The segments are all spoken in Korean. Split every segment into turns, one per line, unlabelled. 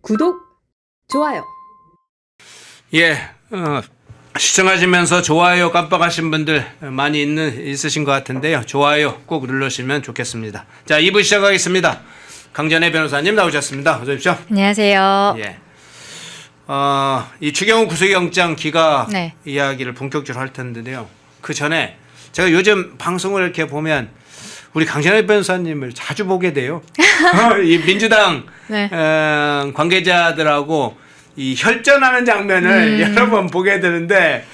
구독, 좋아요.
예, 시청하시면서 좋아요 깜빡하신 분들 많이 있으신 것 같은데요. 좋아요 꼭 누르시면 좋겠습니다. 자, 2부 시작하겠습니다. 강전혜 변호사님 나오셨습니다. 어서 오십시오.
안녕하세요.
예. 이 추경호 구속영장 기각
네.
이야기를 본격적으로 할 텐데요. 그 전에 제가 요즘 방송을 이렇게 보면 우리 강전혜 변호사님을 자주 보게 돼요. 이 민주당
네.
관계자들하고 이 혈전하는 장면을 여러 번 보게 되는데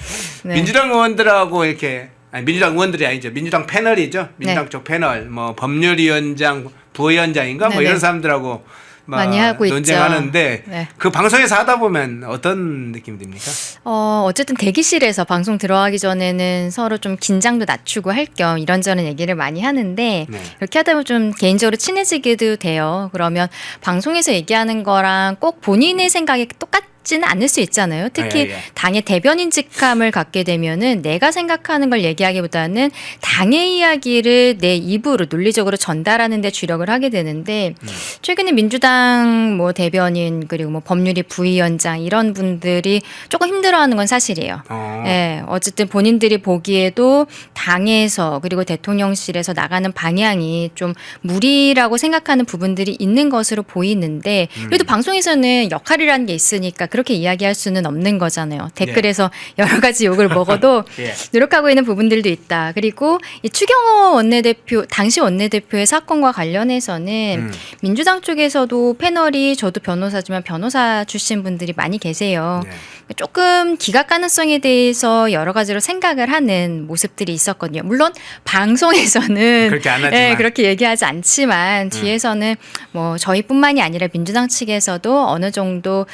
네.
민주당 의원들하고 이렇게 민주당 의원들이 아니죠. 민주당 패널이죠. 민주당
네.
쪽 패널 뭐 법률위원장, 부위원장인가 뭐
네네.
이런 사람들하고
많이 하고
논쟁하는데
있죠. 네.
그 방송에서 하다 보면 어떤 느낌이 듭니까?
어쨌든 대기실에서 방송 들어가기 전에는 서로 좀 긴장도 낮추고 할 겸 이런저런 얘기를 많이 하는데
네.
그렇게 하다 보면 좀 개인적으로 친해지기도 돼요. 그러면 방송에서 얘기하는 거랑 꼭 본인의 생각이 똑같지는 않을 수 있잖아요. 특히
예.
당의 대변인 직함을 갖게 되면은 내가 생각하는 걸 얘기하기보다는 당의 이야기를 내 입으로 논리적으로 전달하는 데 주력을 하게 되는데 최근에 민주당 뭐 대변인 그리고 뭐 법률위 부위원장 이런 분들이 조금 힘들어하는 건 사실이에요. 예, 어쨌든 본인들이 보기에도 당에서 그리고 대통령실에서 나가는 방향이 좀 무리라고 생각하는 부분들이 있는 것으로 보이는데 그래도 방송에서는 역할이라는 게 있으니까 그렇게 이야기할 수는 없는 거잖아요. 댓글에서 여러 가지 욕을 먹어도
예.
노력하고 있는 부분들도 있다. 그리고 이 추경호 원내대표 당시 원내대표의 사건과 관련해서는 민주당 쪽에서도 패널이 저도 변호사지만 변호사 출신 분들이 많이 계세요.
네.
조금 기각 가능성에 대해서 여러 가지로 생각을 하는 모습들이 있었거든요. 물론 방송에서는
그렇게 안 하지만.
예, 그렇게 얘기하지 않지만 뒤에서는 뭐 저희뿐만이 아니라 민주당 측에서도 어느 정도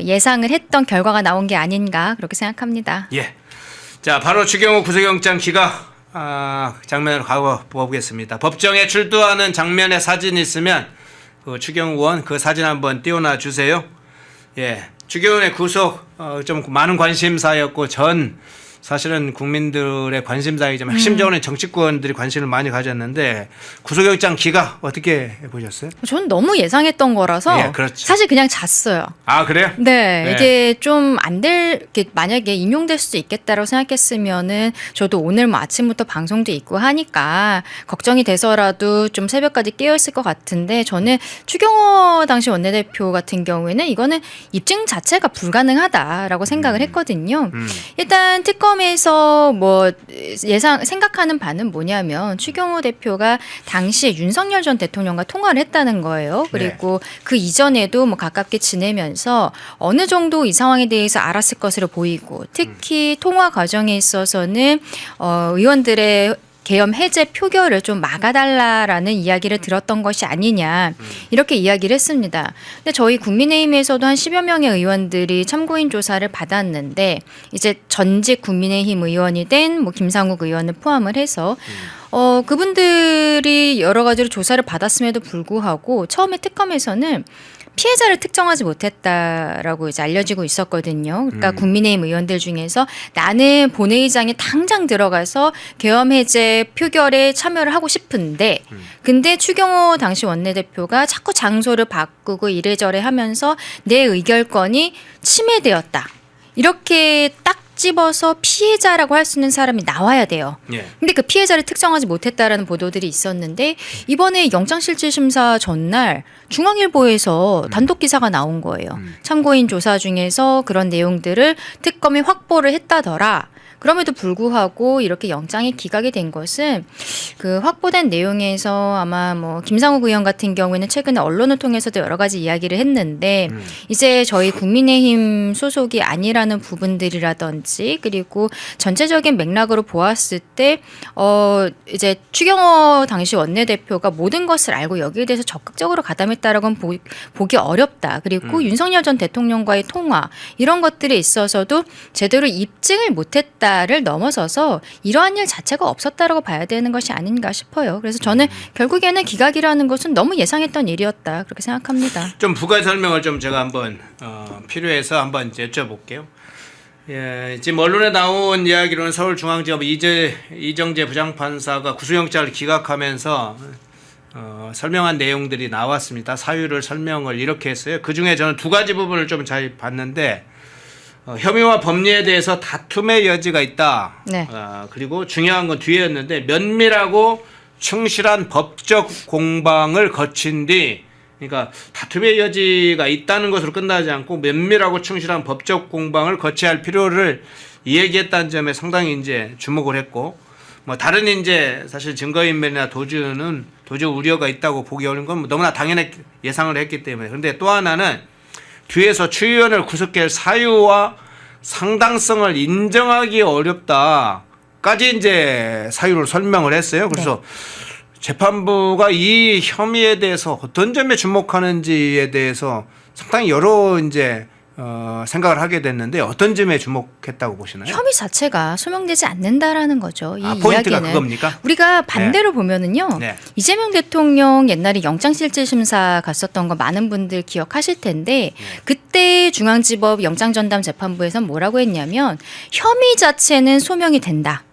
예상을 했던 결과가 나온 게 아닌가 그렇게 생각합니다.
예. 자, 바로 추경호 구속영장 기각 장면으로 가보겠습니다. 법정에 출두하는 장면의 사진이 있으면 그 추경호 의원 그 사진 한번 띄워놔 주세요. 예. 추경호의 구속 좀 많은 관심사였고 사실은 국민들의 관심사이지만 핵심적으로는 정치권들이 관심을 많이 가졌는데 구속영장 기각 어떻게 보셨어요?
저는 너무 예상했던 거라서
예, 그렇죠.
사실 그냥 잤어요.
아, 그래요?
네,
네.
이게 좀 안 될, 만약에 인용될 수도 있겠다라고 생각했으면은 저도 오늘 뭐 아침부터 방송도 있고 하니까 걱정이 돼서라도 좀 새벽까지 깨어있을 것 같은데 저는 추경호 당시 원내대표 같은 경우에는 이거는 입증 자체가 불가능하다라고 생각을 했거든요. 일단 특검에서 뭐 생각하는 바는 뭐냐면 추경호 대표가 당시에 윤석열 전 대통령과 통화를 했다는 거예요. 그리고 그 이전에도 뭐 가깝게 지내면서 어느 정도 이 상황에 대해서 알았을 것으로 보이고 특히 통화 과정에 있어서는 의원들의 계엄 해제 표결을 좀 막아달라라는 이야기를 들었던 것이 아니냐 이렇게 이야기를 했습니다. 근데 저희 국민의힘에서도 한 10여 명의 의원들이 참고인 조사를 받았는데 이제 전직 국민의힘 의원이 된 뭐 김상욱 의원을 포함을 해서 그분들이 여러 가지로 조사를 받았음에도 불구하고 처음에 특검에서는 피해자를 특정하지 못했다라고 이제 알려지고 있었거든요. 그러니까 국민의힘 의원들 중에서 나는 본회의장에 당장 들어가서 계엄 해제 표결에 참여를 하고 싶은데 근데 추경호 당시 원내대표가 자꾸 장소를 바꾸고 이래저래 하면서 내 의결권이 침해되었다. 이렇게 딱 집어서 피해자라고 할 수 있는 사람이 나와야 돼요.
예.
근데 그 피해자를 특정하지 못했다라는 보도들이 있었는데 이번에 영장실질심사 전날 중앙일보에서 단독 기사가 나온 거예요. 참고인 조사 중에서 그런 내용들을 특검이 확보를 했다더라. 그럼에도 불구하고 이렇게 영장이 기각이 된 것은 그 확보된 내용에서 아마 뭐 김상욱 의원 같은 경우에는 최근에 언론을 통해서도 여러 가지 이야기를 했는데 이제 저희 국민의힘 소속이 아니라는 부분들이라든지 그리고 전체적인 맥락으로 보았을 때 이제 추경호 당시 원내대표가 모든 것을 알고 여기에 대해서 적극적으로 가담했다라고는 보기 어렵다. 그리고 윤석열 전 대통령과의 통화 이런 것들에 있어서도 제대로 입증을 못했다. 를 넘어서서 이러한 일 자체가 없었다라고 봐야 되는 것이 아닌가 싶어요. 그래서 저는 결국에는 기각이라는 것은 너무 예상했던 일이었다 그렇게 생각합니다.
좀 부가 설명을 좀 제가 한번 필요해서 한번 여쭤볼게요. 예, 지금 언론에 나온 이야기로는 서울중앙지법 이정재 부장판사가 구속영장을 기각하면서 설명한 내용들이 나왔습니다. 사유를 설명을 이렇게 했어요. 그 중에 저는 두 가지 부분을 좀 잘 봤는데 혐의와 법리에 대해서 다툼의 여지가 있다.
네.
그리고 중요한 건 뒤에였는데 면밀하고 충실한 법적 공방을 거친 뒤, 그러니까 다툼의 여지가 있다는 것으로 끝나지 않고 면밀하고 충실한 법적 공방을 거쳐야 할 필요를 이야기했다는 점에 상당히 이제 주목을 했고, 뭐 다른 이제 사실 증거인멸이나 도주 우려가 있다고 보기 어려운 건 너무나 당연히 예상을 했기 때문에. 그런데 또 하나는 뒤에서 추 의원을 구속할 사유와 상당성을 인정하기 어렵다까지 이제 사유를 설명을 했어요. 그래서 재판부가 이 혐의에 대해서 어떤 점에 주목하는지에 대해서 상당히 여러 이제 생각을 하게 됐는데 어떤 점에 주목했다고 보시나요?
혐의 자체가 소명되지 않는다라는 거죠. 이
포인트가
이야기는
그겁니까?
우리가 반대로 보면은요.
네.
이재명 대통령 옛날에 영장실질심사 갔었던 거 많은 분들 기억하실 텐데 그때 중앙지법 영장전담재판부에서 뭐라고 했냐면 혐의 자체는 소명이 된다.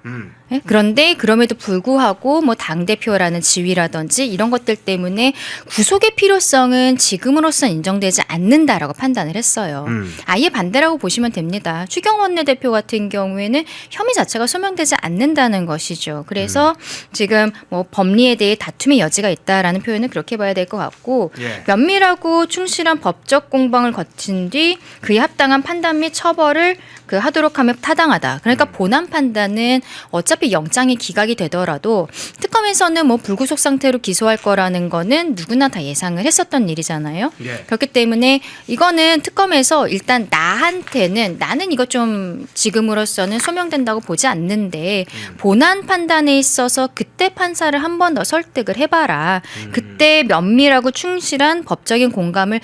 예? 그런데 그럼에도 불구하고 뭐 당대표라는 지위라든지 이런 것들 때문에 구속의 필요성은 지금으로선 인정되지 않는다라고 판단을 했어요. 아예 반대라고 보시면 됩니다. 추경호 원내대표 같은 경우에는 혐의 자체가 소명되지 않는다는 것이죠. 그래서 지금 뭐 법리에 대해 다툼의 여지가 있다라는 표현은 그렇게 봐야 될 것 같고
예.
면밀하고 충실한 법적 공방을 거친 뒤 그에 합당한 판단 및 처벌을 하도록 하면 타당하다. 그러니까 본안 판단은 어차피 영장이 기각이 되더라도 특검에서는 뭐 불구속 상태로 기소할 거라는 거는 누구나 다 예상을 했었던 일이잖아요.
예.
그렇기 때문에 이거는 특검에서 일단 나한테는 나는 이거 좀 지금으로서는 소명된다고 보지 않는데 본안 판단에 있어서 그때 판사를 한 번 더 설득을 해봐라. 그때 면밀하고 충실한 법적인 공방을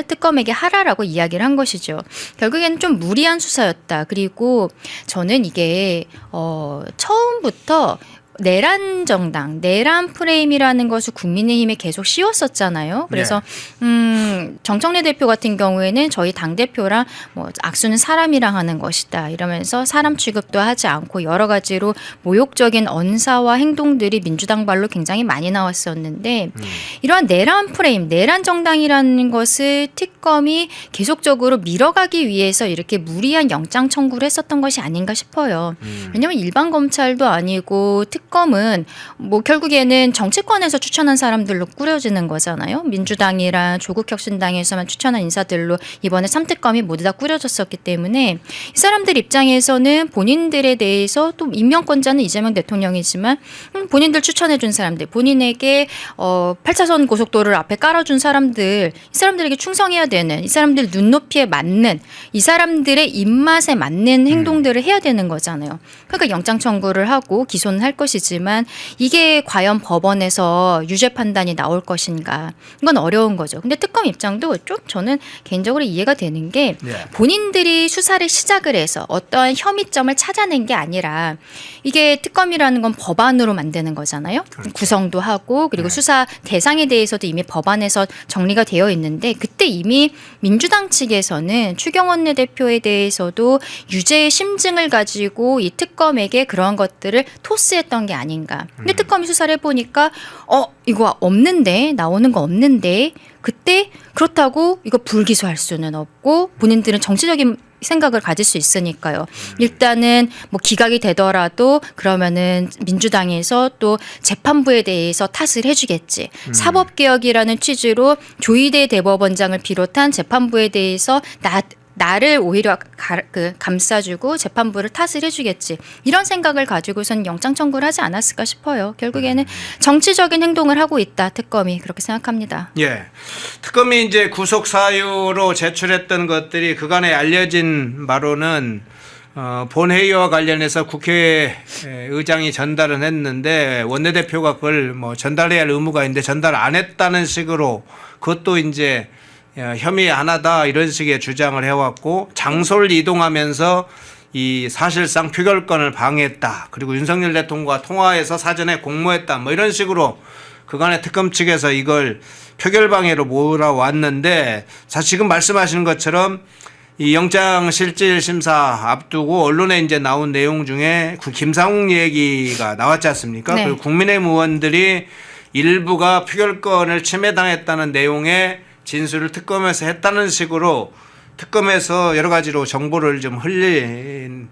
특검에게 하라라고 이야기를 한 것이죠. 결국에는 좀 무리한 수사였다. 그리고 저는 이게 처음부터 내란 정당, 내란 프레임이라는 것을 국민의힘에 계속 씌웠었잖아요. 그래서 정청래 대표 같은 경우에는 저희 당 대표랑 뭐 악수는 사람이랑 하는 것이다 이러면서 사람 취급도 하지 않고 여러 가지로 모욕적인 언사와 행동들이 민주당 발로 굉장히 많이 나왔었는데 이러한 내란 프레임, 내란 정당이라는 것을 특검이 계속적으로 밀어가기 위해서 이렇게 무리한 영장 청구를 했었던 것이 아닌가 싶어요. 왜냐하면 일반 검찰도 아니고 특검은 뭐 결국에는 정치권에서 추천한 사람들로 꾸려지는 거잖아요. 민주당이랑 조국혁신당에서만 추천한 인사들로 이번에 3특검이 모두 다 꾸려졌었기 때문에 이 사람들 입장에서는 본인들에 대해서 또 임명권자는 이재명 대통령이지만 본인들 추천해준 사람들, 본인에게 8차선 고속도로를 앞에 깔아준 사람들, 이 사람들에게 충성해야 되는, 이 사람들 눈높이에 맞는, 이 사람들의 입맛에 맞는 행동들을 해야 되는 거잖아요. 그러니까 영장 청구를 하고 기소는 할 것이지만 이게 과연 법원에서 유죄 판단이 나올 것인가, 이건 어려운 거죠. 근데 특검 입장도 좀 저는 개인적으로 이해가 되는 게 본인들이 수사를 시작을 해서 어떠한 혐의점을 찾아낸 게 아니라 이게 특검이라는 건 법안으로 만드는 거잖아요.
그렇죠.
구성도 하고 그리고 수사 대상에 대해서도 이미 법안에서 정리가 되어 있는데 그때 이미 민주당 측에서는 추경호 원내대표에 대해서도 유죄의 심증을 가지고 이 특검에게 그러한 것들을 토스했던 게 아닌가. 근데 특검이 수사를 해보니까 이거 없는데, 나오는 거 없는데, 그때 그렇다고 이거 불기소할 수는 없고 본인들은 정치적인 생각을 가질 수 있으니까요. 일단은 뭐 기각이 되더라도 그러면은 민주당에서 또 재판부에 대해서 탓을 해주겠지. 사법개혁이라는 취지로 조희대 대법원장을 비롯한 재판부에 대해서 나를 오히려 감싸주고 재판부를 탓을 해주겠지. 이런 생각을 가지고선 영장 청구를 하지 않았을까 싶어요. 결국에는 정치적인 행동을 하고 있다. 특검이 그렇게 생각합니다.
예. 특검이 이제 구속 사유로 제출했던 것들이 그간에 알려진 바로는 본회의와 관련해서 국회의장이 전달은 했는데 원내대표가 그걸 뭐 전달해야 할 의무가 있는데 전달 안 했다는 식으로 그것도 이제 혐의 하나다 이런 식의 주장을 해왔고 장소를 이동하면서 이 사실상 표결권을 방해했다. 그리고 윤석열 대통령과 통화해서 사전에 공모했다. 뭐 이런 식으로 그간의 특검 측에서 이걸 표결 방해로 몰아왔는데 사실 지금 말씀하시는 것처럼 이 영장 실질 심사 앞두고 언론에 이제 나온 내용 중에 김상욱 얘기가 나왔지 않습니까?
네.
그리고 국민의힘 의원들이 일부가 표결권을 침해당했다는 내용의 진술을 특검에서 했다는 식으로 특검에서 여러 가지로 정보를 좀 흘린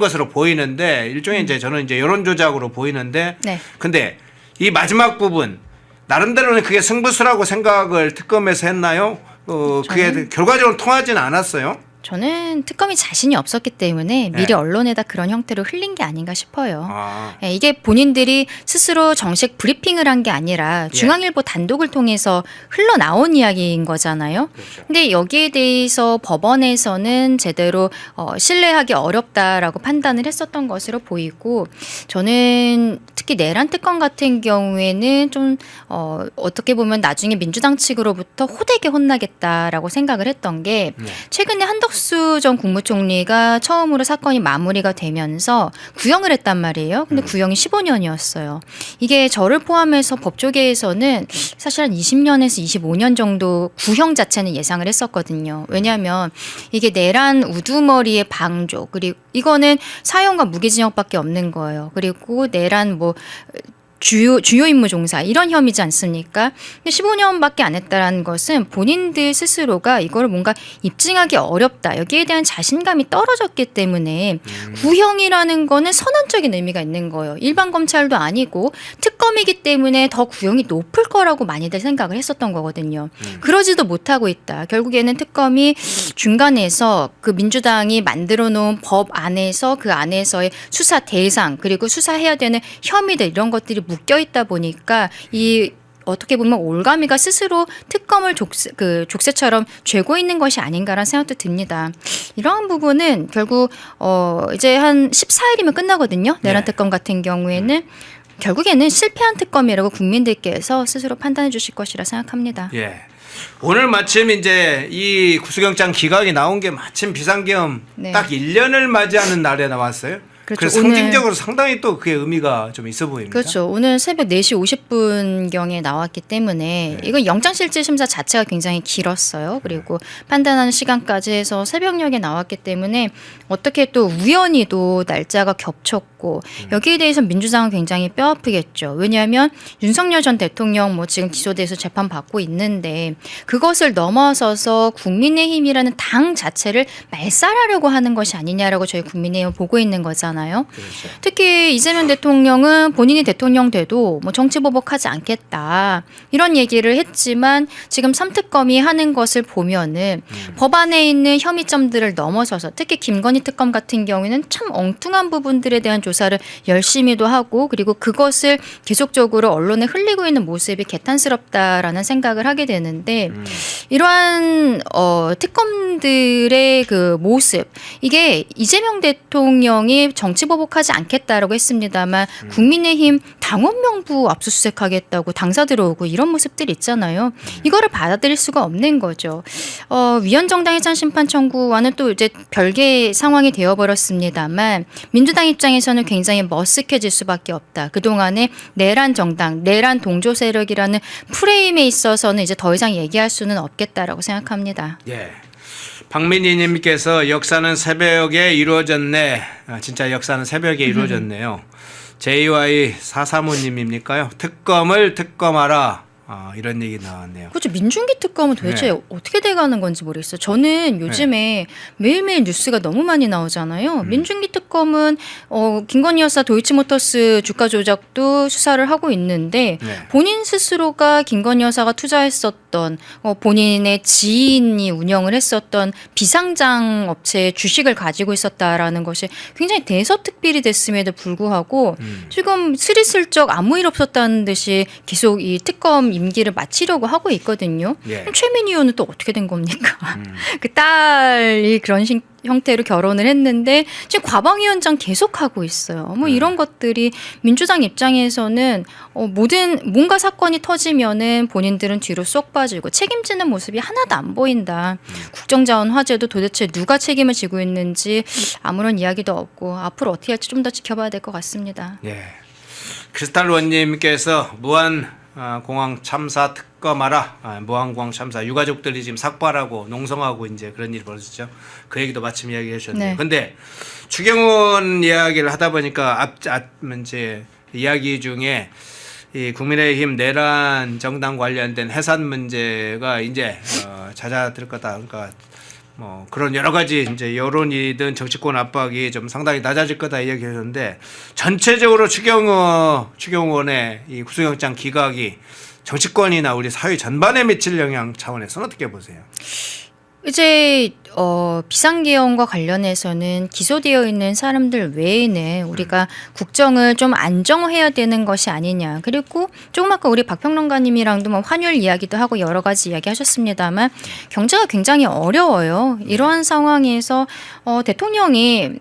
것으로 보이는데 일종의 이제 저는 이제 여론 조작으로 보이는데
네.
근데 이 마지막 부분 나름대로는 그게 승부수라고 생각을 특검에서 했나요? 그게 결과적으로 통하지는 않았어요.
저는 특검이 자신이 없었기 때문에 미리
네.
언론에다 그런 형태로 흘린 게 아닌가 싶어요.
아,
예, 이게 본인들이 스스로 정식 브리핑을 한 게 아니라
예.
중앙일보 단독을 통해서 흘러나온 이야기인 거잖아요.
그렇죠.
근데 여기에 대해서 법원에서는 제대로 신뢰하기 어렵다라고 판단을 했었던 것으로 보이고 저는 특히 내란 특검 같은 경우에는 좀 어떻게 보면 나중에 민주당 측으로부터 호되게 혼나겠다라고 생각을 했던 게
네.
최근에 한덕수 전 국무총리가 처음으로 사건이 마무리가 되면서 구형을 했단 말이에요. 근데 구형이 15년이었어요. 이게 저를 포함해서 법조계에서는 사실 한 20년에서 25년 정도 구형 자체는 예상을 했었거든요. 왜냐하면 이게 내란 우두머리의 방조 그리고 이거는 사형과 무기징역밖에 없는 거예요. 그리고 내란 주요 임무 종사 이런 혐의지 않습니까? 근데 15년밖에 안 했다라는 것은 본인들 스스로가 이거를 뭔가 입증하기 어렵다. 여기에 대한 자신감이 떨어졌기 때문에 구형이라는 거는 선언적인 의미가 있는 거예요. 일반 검찰도 아니고 특검이기 때문에 더 구형이 높을 거라고 많이들 생각을 했었던 거거든요. 그러지도 못하고 있다. 결국에는 특검이 중간에서 그 민주당이 만들어 놓은 법 안에서 그 안에서의 수사 대상 그리고 수사해야 되는 혐의들 이런 것들이 묶여 있다 보니까 이 어떻게 보면 올가미가 스스로 특검을 족쇄처럼 죄고 있는 것이 아닌가라는 생각도 듭니다. 이러한 부분은 결국 이제 한 14일이면 끝나거든요. 내란
네.
특검 같은 경우에는 결국에는 실패한 특검이라고 국민들께서 스스로 판단해 주실 것이라 생각합니다.
예. 오늘 마침 이제 이 구속영장 기각이 나온 게 마침 비상계엄
네.
딱 1년을 맞이하는 날에 나왔어요.
그렇죠.
그래서
오늘-
상징적으로 상당히 또 그게 의미가 좀 있어 보입니다.
그렇죠. 오늘 새벽 4시 50분경에 나왔기 때문에 이건 영장실질심사 자체가 굉장히 길었어요. 그리고 판단하는 시간까지 해서 새벽녘에 나왔기 때문에 어떻게 또 우연히도 날짜가 겹쳤고 여기에 대해서 민주당은 굉장히 뼈아프겠죠. 왜냐하면 윤석열 전 대통령 지금 기소돼서 재판받고 있는데 그것을 넘어서서 국민의힘이라는 당 자체를 말살하려고 하는 것이 아니냐라고 저희 국민의힘은 보고 있는 거잖아요.
그렇죠.
특히 이재명 대통령은 본인이 대통령 돼도 정치 보복하지 않겠다 이런 얘기를 했지만 지금 삼특검이 하는 것을 보면은 법안에 있는 혐의점들을 넘어서서 특히 김건희 특검 같은 경우에는 참 엉뚱한 부분들에 대한 조사를 열심히도 하고 그리고 그것을 계속적으로 언론에 흘리고 있는 모습이 개탄스럽다라는 생각을 하게 되는데 이러한 특검들의 그 모습 이게 이재명 대통령이 정치 보복하지 않겠다라고 했습니다만 국민의힘 당원 명부 압수수색하겠다고 당사 들어오고 이런 모습들이 있잖아요. 이거를 받아들일 수가 없는 거죠. 위헌정당 해산 심판 청구와는 또 이제 별개의 상황이 되어버렸습니다만 민주당 입장에서는 굉장히 머쓱해질 수밖에 없다. 그동안에 내란 정당, 내란 동조 세력이라는 프레임에 있어서는 이제 더 이상 얘기할 수는 없겠다라고 생각합니다.
예. 박민희님께서 역사는 새벽에 이루어졌네. 진짜 역사는 새벽에 이루어졌네요. JY435님입니까요? 특검을 특검하라. 이런 얘기 나왔네요.
그렇죠. 민중기 특검은 도대체
네.
어떻게 돼가는 건지 모르겠어요. 저는 요즘에 매일매일 뉴스가 너무 많이 나오잖아요. 민중기 특검은 김건희 여사 도이치모터스 주가 조작도 수사를 하고 있는데
네.
본인 스스로가 김건희 여사가 투자했었던 본인의 지인이 운영을 했었던 비상장 업체의 주식을 가지고 있었다라는 것이 굉장히 대서특필이 됐음에도 불구하고 지금 스리슬쩍 아무 일 없었다는 듯이 계속 이 특검 임기를 마치려고 하고 있거든요.
예.
그럼 최민희 의원은 또 어떻게 된 겁니까? 그 딸이 그런 형태로 결혼을 했는데 지금 과방위원장 계속하고 있어요. 이런 것들이 민주당 입장에서는 뭔가 사건이 터지면은 본인들은 뒤로 쏙 빠지고 책임지는 모습이 하나도 안 보인다. 국정자원 화제도 도대체 누가 책임을 지고 있는지 아무런 이야기도 없고 앞으로 어떻게 할지 좀 더 지켜봐야 될 것 같습니다.
예. 크리스탈원님께서 공항 참사 특검하라. 무한공항 참사 유가족들이 지금 삭발하고 농성하고 이제 그런 일이 벌어졌죠. 그 얘기도 마침 이야기해 주셨네요.
네.
근데 추경훈 이야기를 하다 보니까 이제 이야기 중에 이 국민의힘 내란 정당 관련된 해산 문제가 이제 잦아들 거다. 그러니까 뭐 그런 여러 가지 이제 여론이든 정치권 압박이 좀 상당히 낮아질 거다 이야기했는데 전체적으로 추경호원의 이 구속영장 기각이 정치권이나 우리 사회 전반에 미칠 영향 차원에서는 어떻게 보세요?
이제 비상계엄과 관련해서는 기소되어 있는 사람들 외에는 우리가 국정을 좀 안정해야 되는 것이 아니냐. 그리고 조금 아까 우리 박평론가님이랑도 뭐 환율 이야기도 하고 여러 가지 이야기하셨습니다만 경제가 굉장히 어려워요. 이러한 상황에서 대통령이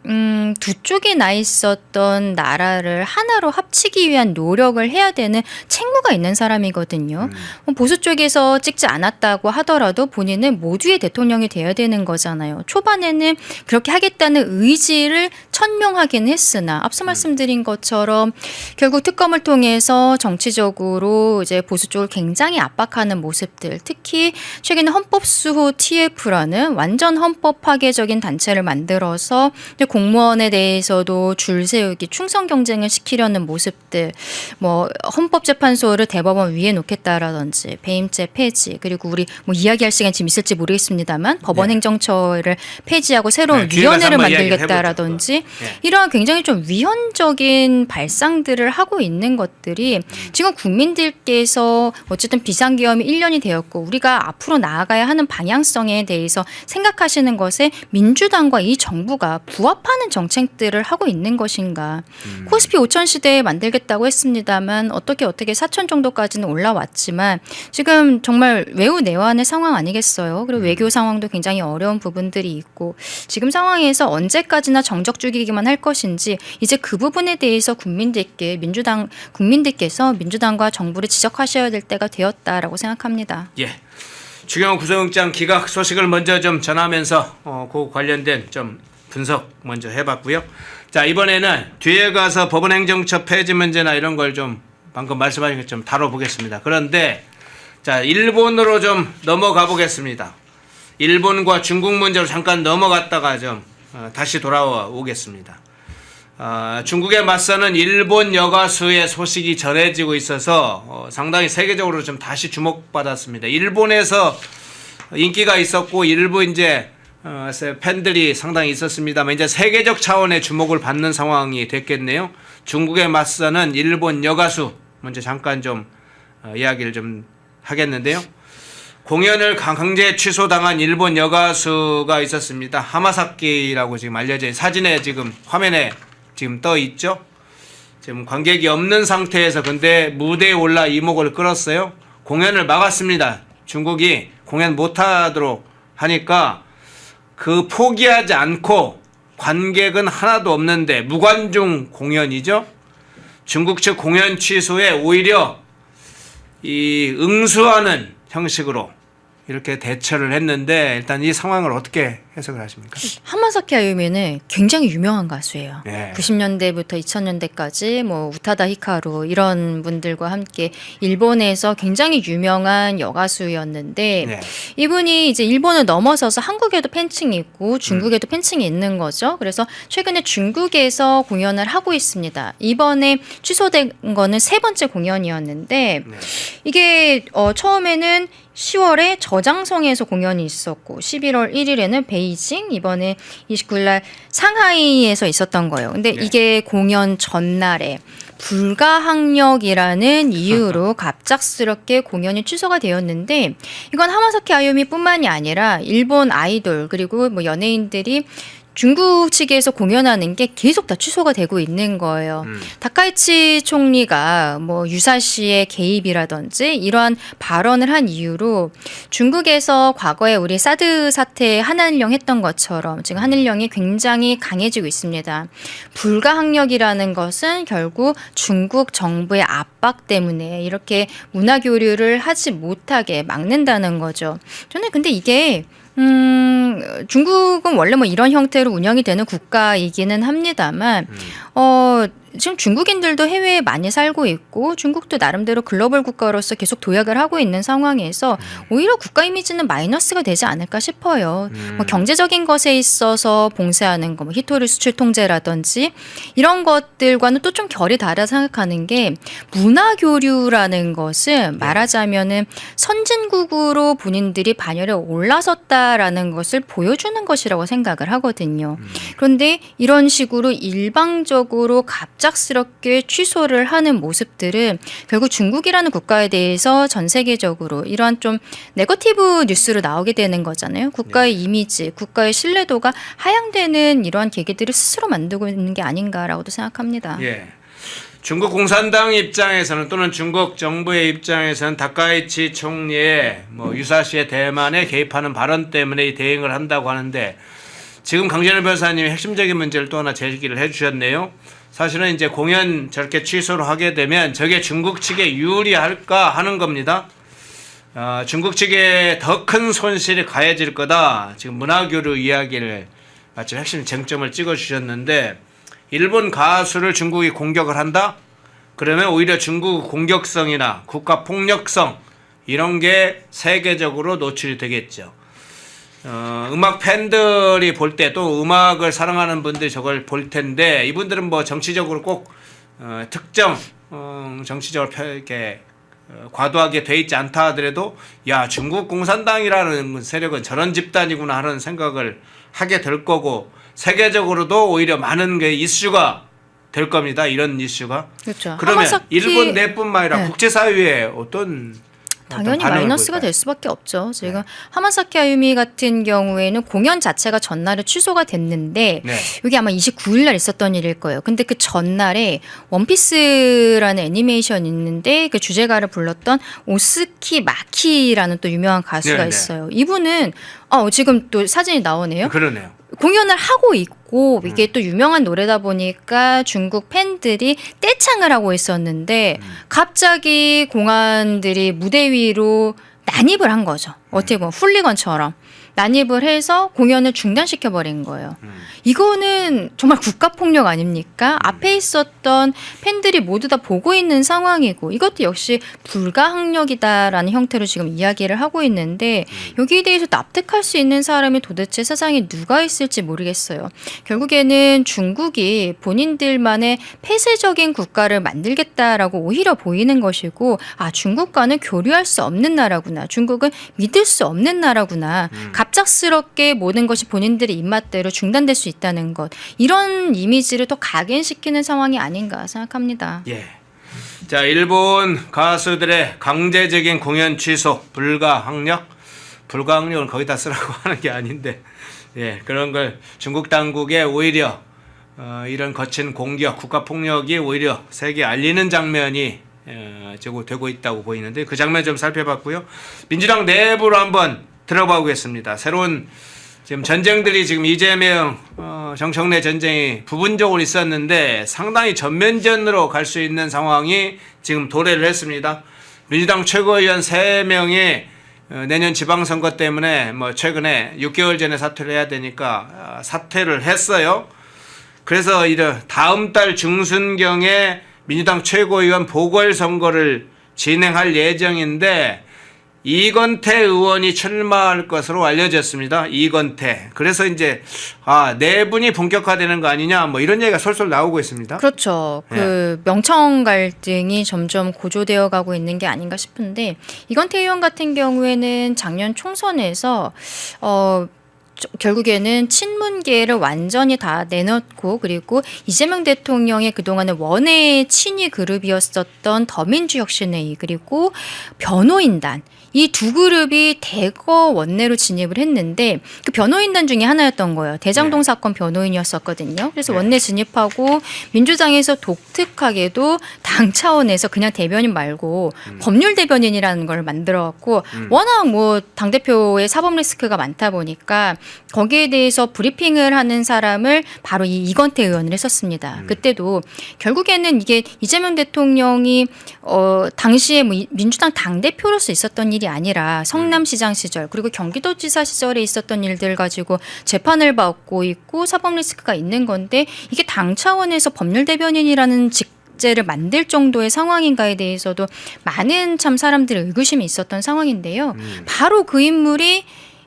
두 쪽에 나 있었던 나라를 하나로 합치기 위한 노력을 해야 되는 책무가 있는 사람이거든요. 보수 쪽에서 찍지 않았다고 하더라도 본인은 모두의 대통령이 돼야 되는 거잖아요. 초반에는 그렇게 하겠다는 의지를 천명하긴 했으나 앞서 말씀드린 것처럼 결국 특검을 통해서 정치적으로 이제 보수 쪽을 굉장히 압박하는 모습들, 특히 최근에 헌법수호 TF라는 완전 헌법 파괴적인 단체를 만들어서 이제 공무원에 대해서도 줄 세우기, 충성 경쟁을 시키려는 모습들, 뭐 헌법재판소를 대법원 위에 놓겠다라든지 배임죄 폐지, 그리고 우리 뭐 이야기할 시간 지금 있을지 모르겠습니다만 법원 행정처를 폐지하고 새로운 위원회를 만들겠다라든지 이러한 굉장히 좀 위헌적인 발상들을 하고 있는 것들이 지금 국민들께서 어쨌든 비상계엄이 1년이 되었고 우리가 앞으로 나아가야 하는 방향성에 대해서 생각하시는 것에 민주당과 이 정부가 부합하는 정책들을 하고 있는 것인가. 코스피 5천 시대에 만들겠다고 했습니다만 어떻게 4천 정도까지는 올라왔지만 지금 정말 외우 내환의 상황 아니겠어요. 그리고 외교 상황도 굉장히 어려운 부분들이 있고 지금 상황에서 언제까지나 정적 죽이기만 할 것인지 이제 그 부분에 대해서 국민들께서 민주당과 정부를 지적하셔야 될 때가 되었다라고 생각합니다.
예. 추경호 구속영장 기각 소식을 먼저 좀 전하면서 그 관련된 좀 분석 먼저 해봤고요. 자, 이번에는 뒤에 가서 법원 행정처 폐지 문제나 이런 걸 좀 방금 말씀하신 것 좀 다뤄보겠습니다. 그런데 자, 일본으로 좀 넘어가 보겠습니다. 일본과 중국 문제로 잠깐 넘어갔다가 좀 다시 돌아와 오겠습니다. 중국에 맞서는 일본 여가수의 소식이 전해지고 있어서 상당히 세계적으로 좀 다시 주목받았습니다. 일본에서 인기가 있었고 일부 이제 팬들이 상당히 있었습니다만 이제 세계적 차원의 주목을 받는 상황이 됐겠네요. 중국에 맞서는 일본 여가수 먼저 잠깐 좀 이야기를 좀 하겠는데요. 공연을 강제 취소당한 일본 여가수가 있었습니다. 하마사키라고 지금 알려져 있는 사진에 지금 화면에 지금 떠 있죠. 지금 관객이 없는 상태에서 근데 무대에 올라 이목을 끌었어요. 공연을 막았습니다. 중국이 공연 못하도록 하니까 그 포기하지 않고 관객은 하나도 없는데 무관중 공연이죠. 중국 측 공연 취소에 오히려 이 응수하는 형식으로 이렇게 대처를 했는데 일단 이 상황을 어떻게 해석을 하십니까?
하마사키 아유미는 굉장히 유명한 가수예요.
네.
90년대부터 2000년대까지 뭐 우타다 히카루 이런 분들과 함께 일본에서 굉장히 유명한 여가수였는데
네.
이분이 이제 일본을 넘어서서 한국에도 팬층이 있고 중국에도 팬층이 있는 거죠. 그래서 최근에 중국에서 공연을 하고 있습니다. 이번에 취소된 거는 3번째 공연이었는데
네.
이게 처음에는 10월에 저장성에서 공연이 있었고 11월 1일에는 베이징, 이번에 29일날 상하이에서 있었던 거예요. 근데
네.
이게 공연 전날에 불가항력이라는 이유로 갑작스럽게 공연이 취소가 되었는데 이건 하마사키 아유미뿐만이 아니라 일본 아이돌 그리고 뭐 연예인들이 중국 측에서 공연하는 게 계속 다 취소가 되고 있는 거예요. 다카이치 총리가 뭐 유사시의 개입이라든지 이러한 발언을 한 이유로 중국에서 과거에 우리 사드 사태 한일령 했던 것처럼 지금 한일령이 굉장히 강해지고 있습니다. 불가항력이라는 것은 결국 중국 정부의 압박 때문에 이렇게 문화 교류를 하지 못하게 막는다는 거죠. 저는 근데 이게 중국은 원래 뭐 이런 형태로 운영이 되는 국가이기는 합니다만 지금 중국인들도 해외에 많이 살고 있고 중국도 나름대로 글로벌 국가로서 계속 도약을 하고 있는 상황에서 오히려 국가 이미지는 마이너스가 되지 않을까 싶어요. 뭐 경제적인 것에 있어서 봉쇄하는 거, 뭐 히토리 수출 통제라든지 이런 것들과는 또 좀 결이 다르다 생각하는 게 문화 교류라는 것은 말하자면은 선진국으로 본인들이 반열에 올라섰다라는 것을 보여주는 것이라고 생각을 하거든요. 그런데 이런 식으로 일방적으로 갑작스럽게 취소를 하는 모습들은 결국 중국이라는 국가에 대해서 전 세계적으로 이러한 좀 네거티브 뉴스로 나오게 되는 거잖아요. 국가의 이미지, 국가의 신뢰도가 하향되는 이러한 계기들을 스스로 만들고 있는 게 아닌가라고도 생각합니다.
예. 중국 공산당 입장에서는 또는 중국 정부의 입장에서는 다카이치 총리의 뭐 유사시에 대만에 개입하는 발언 때문에 이 대응을 한다고 하는데 지금 강진호 변호사님이 핵심적인 문제를 또 하나 제기를 해주셨네요. 사실은 이제 공연 저렇게 취소를 하게 되면 저게 중국 측에 유리할까 하는 겁니다. 중국 측에 더 큰 손실이 가해질 거다. 지금 문화교류 이야기를 마침 핵심 쟁점을 찍어주셨는데 일본 가수를 중국이 공격을 한다? 그러면 오히려 중국 공격성이나 국가 폭력성 이런 게 세계적으로 노출이 되겠죠. 음악 팬들이 볼 때 또 음악을 사랑하는 분들이 저걸 볼 텐데 이분들은 뭐 정치적으로 꼭 특정 정치적으로 이렇게 과도하게 돼 있지 않다 하더라도 야 중국 공산당이라는 세력은 저런 집단이구나 하는 생각을 하게 될 거고 세계적으로도 오히려 많은 게 이슈가 될 겁니다. 이런 이슈가.
그렇죠.
그러면
하마사키-
일본 내뿐만 아니라
네.
국제사회에 어떤
당연히
반응을
마이너스가
볼까요?
될 수밖에 없죠. 지금 하마사키 아유미 같은 경우에는 공연 자체가 전날에 취소가 됐는데
네.
이게 아마 29일 날 있었던 일일 거예요. 근데 그 전날에 원피스라는 애니메이션이 있는데 그 주제가를 불렀던 오스키 마키라는 또 유명한 가수가
네네.
있어요. 이분은 지금 또 사진이 나오네요.
그러네요.
공연을 하고 있고 이게 또 유명한 노래다 보니까 중국 팬들이 떼창을 하고 있었는데 갑자기 공안들이 무대 위로 난입을 한 거죠. 어떻게 보면 훌리건처럼 난입을 해서 공연을 중단시켜 버린 거예요. 이거는 정말 국가폭력 아닙니까? 앞에 있었던 팬들이 모두 다 보고 있는 상황이고 이것도 역시 불가항력이다라는 형태로 지금 이야기를 하고 있는데 여기에 대해서 납득할 수 있는 사람이 도대체 세상에 누가 있을지 모르겠어요. 결국에는 중국이 본인들만의 폐쇄적인 국가를 만들겠다라고 오히려 보이는 것이고 중국과는 교류할 수 없는 나라구나. 중국은 믿을 수 없는 나라구나. 갑작스럽게 모든 것이 본인들의 입맛대로 중단될 수 있다는 것. 이런 이미지를 더 각인시키는 상황이 아닌가 생각합니다.
예. 자, 일본 가수들의 강제적인 공연 취소, 불가항력은 거기다 쓰라고 하는 게 아닌데, 예, 그런 걸 중국 당국에 오히려 이런 거친 공격, 국가 폭력이 오히려 세계에 알리는 장면이 되고 있다고 보이는데 그 장면 좀 살펴봤고요. 민주당 내부로 한번 들어봐 보겠습니다. 새로운 지금 전쟁들이 지금 이재명 정청래 전쟁이 부분적으로 있었는데 상당히 전면전으로 갈 수 있는 상황이 지금 도래를 했습니다. 민주당 최고위원 3명이 내년 지방선거 때문에 뭐 최근에 6개월 전에 사퇴를 해야 되니까 사퇴를 했어요. 그래서 다음 달 중순경에 민주당 최고위원 보궐선거를 진행할 예정인데 이건태 의원이 출마할 것으로 알려졌습니다. 이건태. 그래서 이제 내분이 본격화되는 거 아니냐 뭐 이런 얘기가 솔솔 나오고 있습니다.
그렇죠. 그 명청 갈등이 점점 고조되어 가고 있는 게 아닌가 싶은데 이건태 의원 같은 경우에는 작년 총선에서 결국에는 친문계를 완전히 다 내놓고 그리고 이재명 대통령의 그동안의 원외 친위 그룹이었었던 더민주혁신회의 그리고 변호인단 이 두 그룹이 대거 원내로 진입을 했는데 그 변호인단 중에 하나였던 거예요. 대장동 사건 변호인이었었거든요. 그래서 원내 진입하고 민주당에서 독특하게도 당 차원에서 그냥 대변인 말고 법률 대변인이라는 걸 만들어갖고 워낙 뭐 당대표의 사법 리스크가 많다 보니까 거기에 대해서 브리핑을 하는 사람을 바로 이 이건태 의원을 했었습니다. 그때도 결국에는 이게 이재명 대통령이 당시에 뭐 민주당 당대표로서 있었던 일이 일이 아니라 성남시장 시절 그리고 경기도지사 시절에 있었던 일들 가지고 재판을 받고 있고 사법 리스크가 있는 건데 이게 당 차원에서 법률 대변인이라는 직제를 만들 정도의 상황인가에 대해서도 많은 참 사람들의 의구심이 있었던 상황인데요. 바로 그 인물이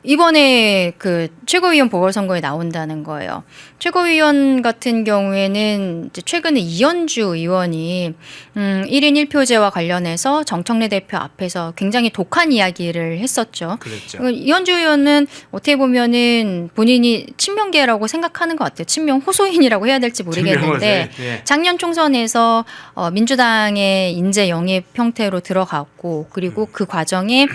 이번에 그 최고위원 보궐선거에 나온다는 거예요. 최고위원 같은 경우에는 이제 최근에 이현주 의원이 1인 1표제와 관련해서 정청래 대표 앞에서 굉장히 독한 이야기를 했었죠.
그랬죠.
이현주 의원은 어떻게 보면은 본인이 친명계라고 생각하는 것 같아요. 친명 호소인이라고 해야 될지 모르겠는데
예.
작년 총선에서 민주당의 인재 영입 형태로 들어갔고 그리고 그 과정에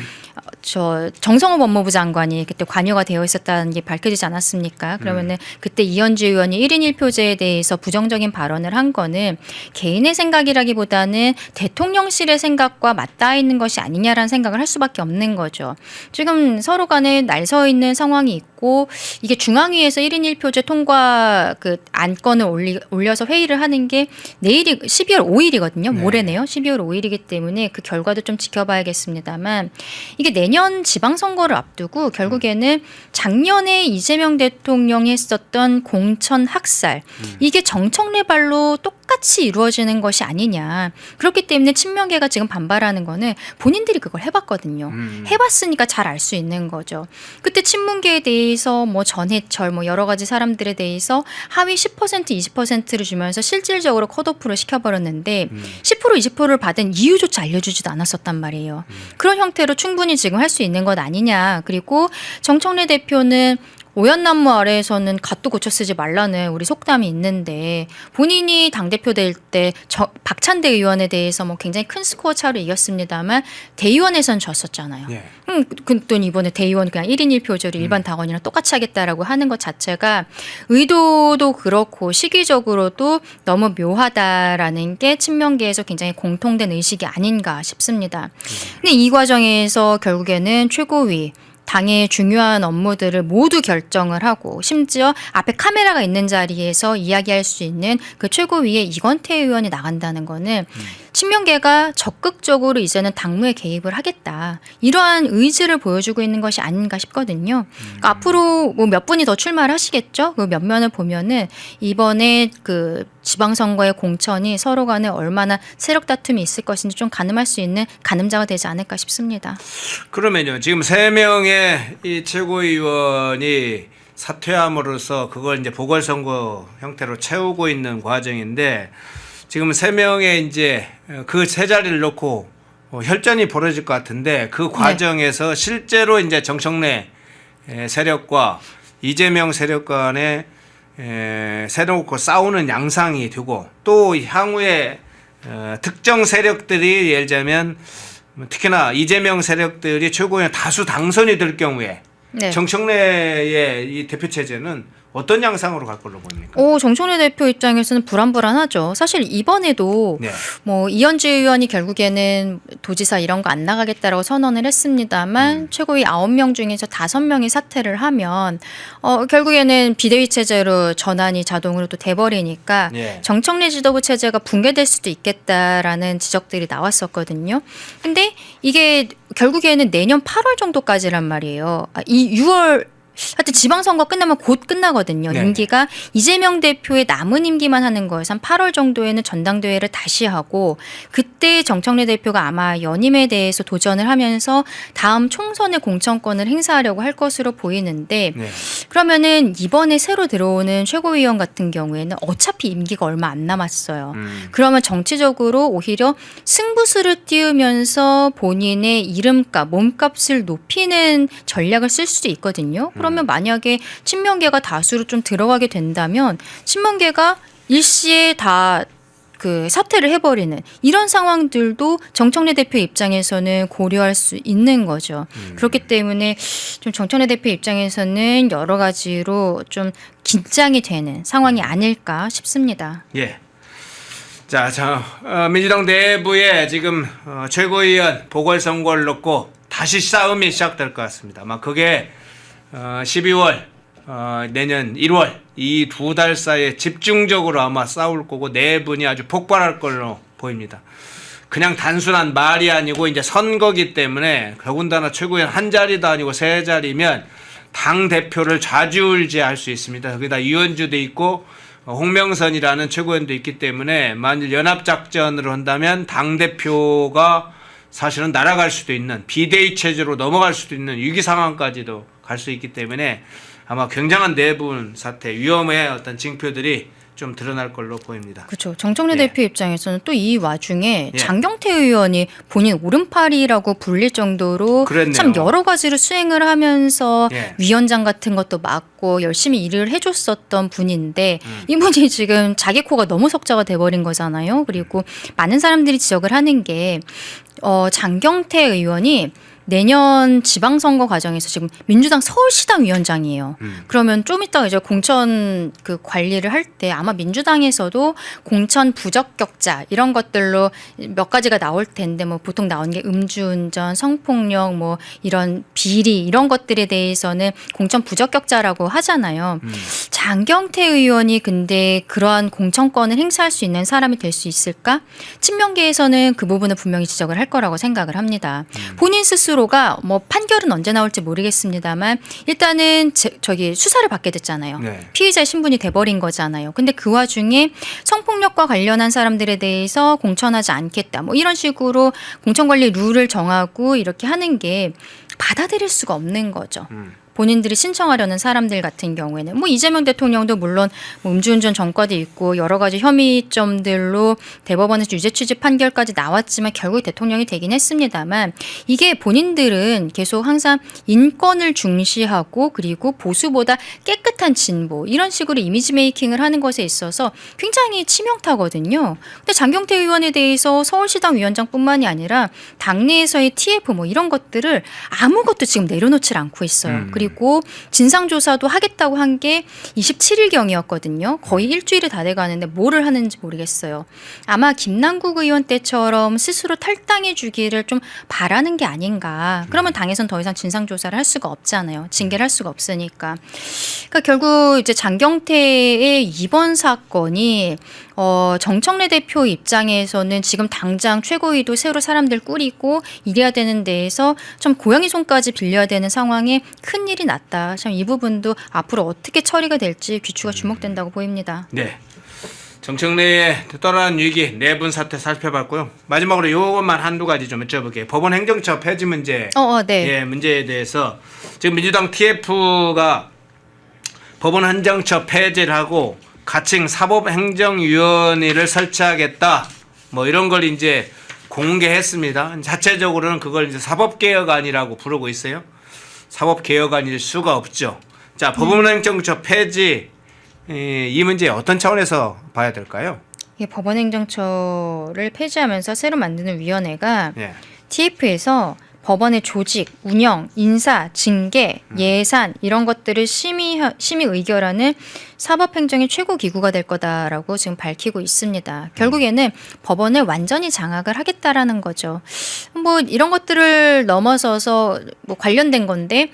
정성호 법무부 장관이 그때 관여가 되어 있었다는 게 밝혀지지 않았습니까? 그러면은 그때 이현주 의원이 1인 1표제에 대해서 부정적인 발언을 한 거는 개인의 생각이라기보다는 대통령실의 생각과 맞닿아 있는 것이 아니냐라는 생각을 할 수밖에 없는 거죠. 지금 서로 간에 날서 있는 상황이 있고 이게 중앙위에서 1인 1표제 통과 그 안건을 올려서 회의를 하는 게 내일이 12월 5일이거든요.
네.
모레네요. 12월 5일이기 때문에 그 결과도 좀 지켜봐야겠습니다만 이게 내년 지방선거를 앞두고 결국에는 작년에 이재명 대통령이 했었던 공천 학살 이게 정청래 발로 똑같이 이루어지는 것이 아니냐. 그렇기 때문에 친명계가 지금 반발하는 거는 본인들이 그걸 해봤거든요. 해봤으니까 잘 알 수 있는 거죠. 그때 친문계에 대해서 뭐 전해철 뭐 여러 가지 사람들에 대해서 하위 10% 20%를 주면서 실질적으로 컷오프를 시켜버렸는데 10% 20%를 받은 이유조차 알려주지도 않았었단 말이에요. 그런 형태로 충분히 지금 할 수 있는 것 아니냐. 그리고 정청래 대표는 오얏나무 아래에서는 갓도 고쳐 쓰지 말라는 우리 속담이 있는데 본인이 당대표 될 때 박찬대 의원에 대해서 뭐 굉장히 큰 스코어 차로 이겼습니다만 대의원에선 졌었잖아요.
예.
그랬더니 이번에 대의원 그냥 1인 1표제로 일반 당원이랑 똑같이 하겠다라고 하는 것 자체가 의도도 그렇고 시기적으로도 너무 묘하다라는 게 친명계에서 굉장히 공통된 의식이 아닌가 싶습니다. 근데 이 과정에서 결국에는 최고위 당의 중요한 업무들을 모두 결정을 하고 심지어 앞에 카메라가 있는 자리에서 이야기할 수 있는 그 최고위에 이건태 의원이 나간다는 거는 친명계가 적극적으로 이제는 당무에 개입을 하겠다. 이러한 의지를 보여주고 있는 것이 아닌가 싶거든요. 그러니까 앞으로 뭐 몇 분이 더 출마를 하시겠죠. 그 몇 면을 보면은 이번에 그 지방선거의 공천이 서로 간에 얼마나 세력 다툼이 있을 것인지 좀 가늠할 수 있는 가늠자가 되지 않을까 싶습니다.
그러면요. 지금 3명의 이 최고위원이 사퇴함으로써 그걸 이제 보궐선거 형태로 채우고 있는 과정인데 지금 3명의 이제 그 세 자리를 놓고 혈전이 벌어질 것 같은데 그 과정에서 실제로 이제 정청래 세력과 이재명 세력 간에 세력과 싸우는 양상이 되고 또 향후에 특정 세력들이 예를 들자면 특히나 이재명 세력들이 최고위원 다수 당선이 될 경우에 정청래의 이 대표 체제는 어떤 양상으로 갈 걸로 보입니까?
정청래 대표 입장에서는 불안불안하죠. 사실 이번에도 뭐 이현주 의원이 결국에는 도지사 이런 거 안 나가겠다라고 선언을 했습니다만 최고위 9명 중에서 5명이 사퇴를 하면 결국에는 비대위 체제로 전환이 자동으로 또 돼버리니까 정청래 지도부 체제가 붕괴될 수도 있겠다라는 지적들이 나왔었거든요. 근데 이게 결국에는 내년 8월 정도까지란 말이에요. 이 6월 하여튼 지방선거 끝나면 곧 끝나거든요. 임기가 이재명 대표의 남은 임기만 하는 거여서 한 8월 정도에는 전당대회를 다시 하고 그때 정청래 대표가 아마 연임에 대해서 도전을 하면서 다음 총선의 공천권을 행사하려고 할 것으로 보이는데 그러면은 이번에 새로 들어오는 최고위원 같은 경우에는 어차피 임기가 얼마 안 남았어요. 그러면 정치적으로 오히려 승부수를 띄우면서 본인의 이름값, 몸값을 높이는 전략을 쓸 수도 있거든요. 그러면 만약에 친명계가 다수로 좀 들어가게 된다면 친명계가 일시에 다 그 사퇴를 해버리는 이런 상황들도 정청래 대표 입장에서는 고려할 수 있는 거죠. 그렇기 때문에 좀 정청래 대표 입장에서는 여러 가지로 좀 긴장이 되는 상황이 아닐까 싶습니다.
예. 자, 민주당 내부에 지금 최고위원 보궐선거를 놓고 다시 싸움이 시작될 것 같습니다. 아마 그게 12월 내년 1월 이 2달 사이에 집중적으로 아마 싸울 거고 내분이 아주 폭발할 걸로 보입니다. 그냥 단순한 말이 아니고 이제 선거기 때문에 더군다나 최고위원 한 자리도 아니고 세 자리면 당 대표를 좌지우지할 수 있습니다. 거기다 이원주도 있고 홍명선이라는 최고위원도 있기 때문에 만일 연합작전으로 한다면 당 대표가 사실은 날아갈 수도 있는 비대위 체제로 넘어갈 수도 있는 위기 상황까지도 갈 수 있기 때문에 아마 굉장한 내분 사태, 위험의 어떤 징표들이 좀 드러날 걸로 보입니다.
그렇죠. 정청래
예.
대표 입장에서는 또 이 와중에
예.
장경태 의원이 본인 오른팔이라고 불릴 정도로
그랬네요.
참 여러 가지를 수행을 하면서
예.
위원장 같은 것도 맡고 열심히 일을 해줬었던 분인데 이분이 지금 자기 코가 너무 석자가 돼버린 거잖아요. 그리고 많은 사람들이 지적을 하는 게 장경태 의원이 내년 지방선거 과정에서 지금 민주당 서울시당 위원장이에요. 그러면 좀 이따 이제 공천 그 관리를 할 때 아마 민주당에서도 공천 부적격자 이런 것들로 몇 가지가 나올 텐데 뭐 보통 나오는 게 음주운전, 성폭력 뭐 이런 비리 이런 것들에 대해서는 공천 부적격자라고 하잖아요. 장경태 의원이 근데 그러한 공천권을 행사할 수 있는 사람이 될 수 있을까? 친명계에서는 그 부분을 분명히 지적을 할 거라고 생각을 합니다. 본인 스스로가 뭐 판결은 언제 나올지 모르겠습니다만 일단은 저기 수사를 받게 됐잖아요.
네.
피의자 신분이 돼버린 거잖아요. 근데 그 와중에 성폭력과 관련한 사람들에 대해서 공천하지 않겠다. 뭐 이런 식으로 공천관리 룰을 정하고 이렇게 하는 게 받아들일 수가 없는 거죠. 본인들이 신청하려는 사람들 같은 경우에는 뭐 이재명 대통령도 물론 뭐 음주운전 전과도 있고 여러 가지 혐의점들로 대법원에서 유죄 취지 판결까지 나왔지만 결국 대통령이 되긴 했습니다만 이게 본인들은 계속 항상 인권을 중시하고 그리고 보수보다 깨끗한 진보 이런 식으로 이미지 메이킹을 하는 것에 있어서 굉장히 치명타거든요. 근데 장경태 의원에 대해서 서울시당 위원장뿐만이 아니라 당내에서의 TF 뭐 이런 것들을 아무것도 지금 내려놓질 않고 있어요. 그리고 진상조사도 하겠다고 한 게 27일경이었거든요. 거의 일주일이 다 돼가는데 뭐를 하는지 모르겠어요. 아마 김남국 의원 때처럼 스스로 탈당해 주기를 좀 바라는 게 아닌가. 그러면 당에선 더 이상 진상조사를 할 수가 없잖아요. 징계를 할 수가 없으니까. 그러니까 결국 이제 장경태의 이번 사건이 정청래 대표 입장에서는 지금 당장 최고위도 새로 사람들 꾸리고 이래야 되는 데에서 좀 고양이 손까지 빌려야 되는 상황에 큰 일이 났다. 참 이 부분도 앞으로 어떻게 처리가 될지 귀추가 주목된다고 보입니다.
네. 정청래의 떠나는 위기 내분 사태 살펴봤고요. 마지막으로 이것만 한두 가지 좀 여쭤볼게요. 법원 행정처 폐지 문제,
네.
예, 문제에 대해서 지금 민주당 TF가 법원 행정처 폐지를 하고 가칭 사법행정위원회를 설치하겠다. 뭐 이런 걸 이제 공개했습니다. 자체적으로는 그걸 이제 사법개혁안이라고 부르고 있어요. 사법개혁안일 수가 없죠. 자, 법원행정처 폐지 이 문제 어떤 차원에서 봐야 될까요?
법원행정처를 폐지하면서 새로 만드는 위원회가
예.
TF에서 법원의 조직, 운영, 인사, 징계, 예산 이런 것들을 심의 의결하는 사법행정의 최고 기구가 될 거다라고 지금 밝히고 있습니다. 결국에는 법원을 완전히 장악을 하겠다라는 거죠. 뭐 이런 것들을 넘어서서 뭐 관련된 건데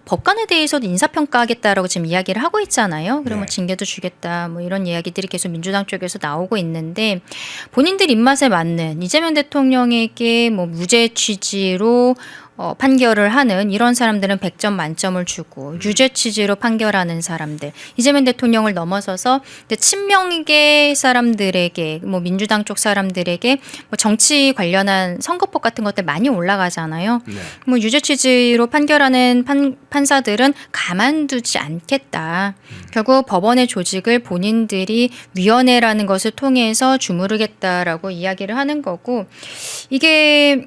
법관에 대해서도 인사평가하겠다라고 지금 이야기를 하고 있잖아요. 그러면
네.
징계도 주겠다 뭐 이런 이야기들이 계속 민주당 쪽에서 나오고 있는데 본인들 입맛에 맞는 이재명 대통령에게 뭐 무죄 취지로 판결을 하는 이런 사람들은 100점 만점을 주고 유죄 취지로 판결하는 사람들 이재명 대통령을 넘어서서 친명계 사람들에게 뭐 민주당 쪽 사람들에게 뭐 정치 관련한 선거법 같은 것들 많이 올라가잖아요.
네.
뭐 유죄 취지로 판결하는 판사들은 가만두지 않겠다. 결국 법원의 조직을 본인들이 위원회라는 것을 통해서 주무르겠다라고 이야기를 하는 거고 이게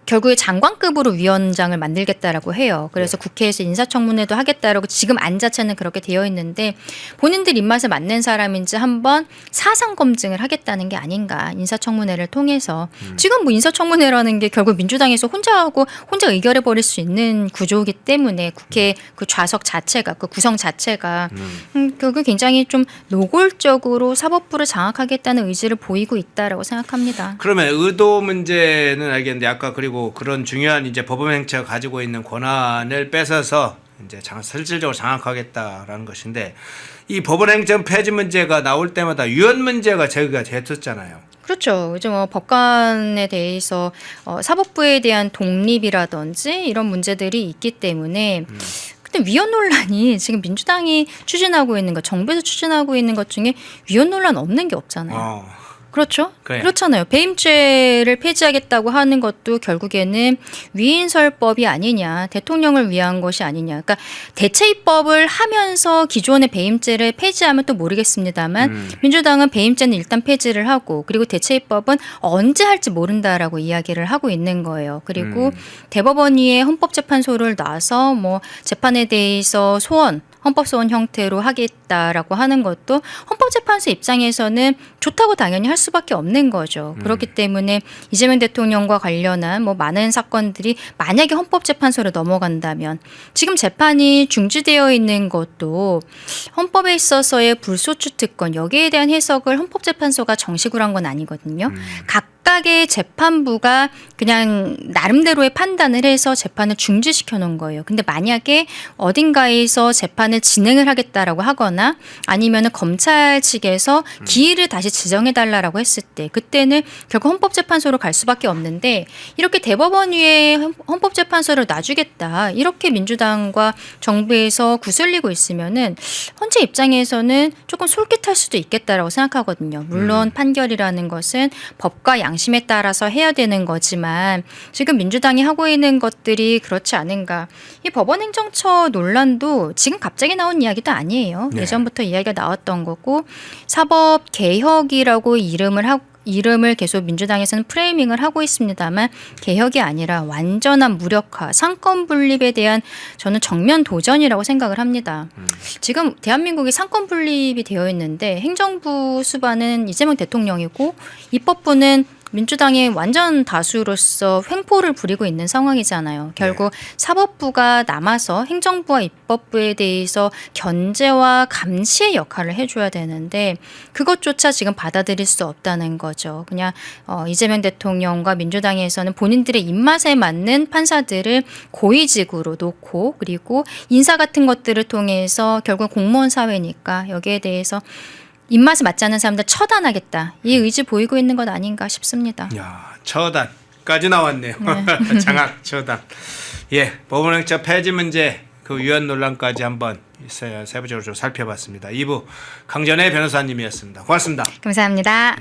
결국에 장관급으로 위원장을 만들겠다라고 해요. 그래서 국회에서 인사청문회도 하겠다라고 지금 안 자체는 그렇게 되어 있는데 본인들 입맛에 맞는 사람인지 한번 사상 검증을 하겠다는 게 아닌가. 인사청문회를 통해서. 지금 뭐 인사청문회라는 게 결국 민주당에서 혼자 하고 혼자 의결해 버릴 수 있는 구조이기 때문에 국회 그 좌석 자체가 그 구성 자체가 결국 굉장히 좀 노골적으로 사법부를 장악하겠다는 의지를 보이고 있다라고 생각합니다.
그러면 의도 문제는 알겠는데 아까 그리고 그런 중요한 이제 법원행처가 가지고 있는 권한을 뺏어서 이제 실질적으로 장악하겠다라는 것인데 이 법원행정 폐지 문제가 나올 때마다 위헌 문제가 제기가 됐었잖아요.
그렇죠. 요즘 법관에 대해서 사법부에 대한 독립이라든지 이런 문제들이 있기 때문에 근데 위헌 논란이 지금 민주당이 추진하고 있는 것, 정부에서 추진하고 있는 것 중에 위헌 논란 없는 게 없잖아요. 그렇죠?
그래.
그렇잖아요. 배임죄를 폐지하겠다고 하는 것도 결국에는 위인설법이 아니냐, 대통령을 위한 것이 아니냐. 그러니까 대체 입법을 하면서 기존의 배임죄를 폐지하면 또 모르겠습니다만 민주당은 배임죄는 일단 폐지를 하고 그리고 대체 입법은 언제 할지 모른다라고 이야기를 하고 있는 거예요. 그리고 대법원 위에 헌법재판소를 놔서 뭐 재판에 대해서 소원 헌법소원 형태로 하겠다라고 하는 것도 헌법재판소 입장에서는 좋다고 당연히 할 수밖에 없는 거죠. 그렇기 때문에 이재명 대통령과 관련한 뭐 많은 사건들이 만약에 헌법재판소로 넘어간다면 지금 재판이 중지되어 있는 것도 헌법에 있어서의 불소추 특권 여기에 대한 해석을 헌법재판소가 정식으로 한 건 아니거든요. 각각의 재판부가 그냥 나름대로의 판단을 해서 재판을 중지시켜 놓은 거예요. 근데 만약에 어딘가에서 재판을 진행을 하겠다라고 하거나 아니면은 검찰 측에서 기일을 다시 지정해 달라라고 했을 때 그때는 결국 헌법재판소로 갈 수밖에 없는데 이렇게 대법원 위에 헌법재판소를 놔주겠다 이렇게 민주당과 정부에서 구슬리고 있으면은 헌재 입장에서는 조금 솔깃할 수도 있겠다라고 생각하거든요. 물론 판결이라는 것은 법과 양심에 따라서 해야 되는 거지만 지금 민주당이 하고 있는 것들이 그렇지 않은가. 이 법원행정처 논란도 지금 갑자기 나온 이야기도 아니에요.
네.
예전부터 이야기가 나왔던 거고 사법개혁이라고 이름을 계속 민주당에서는 프레이밍을 하고 있습니다만 개혁이 아니라 완전한 무력화, 상권 분립에 대한 저는 정면 도전이라고 생각을 합니다. 지금 대한민국이 상권 분립이 되어 있는데 행정부 수반은 이재명 대통령이고 입법부는 민주당의 완전 다수로서 횡포를 부리고 있는 상황이잖아요. 결국 사법부가 남아서 행정부와 입법부에 대해서 견제와 감시의 역할을 해줘야 되는데 그것조차 지금 받아들일 수 없다는 거죠. 그냥 이재명 대통령과 민주당에서는 본인들의 입맛에 맞는 판사들을 고위직으로 놓고 그리고 인사 같은 것들을 통해서 결국 공무원 사회니까 여기에 대해서 입맛에 맞지 않는 사람들 처단하겠다. 이 의지 보이고 있는 것 아닌가 싶습니다.
야, 처단까지 나왔네요. 장악 처단. 예, 법원행정 폐지 문제 그 위헌 논란까지 한번 세부적으로 좀 살펴봤습니다. 2부 강전의 변호사님이었습니다. 고맙습니다.
감사합니다.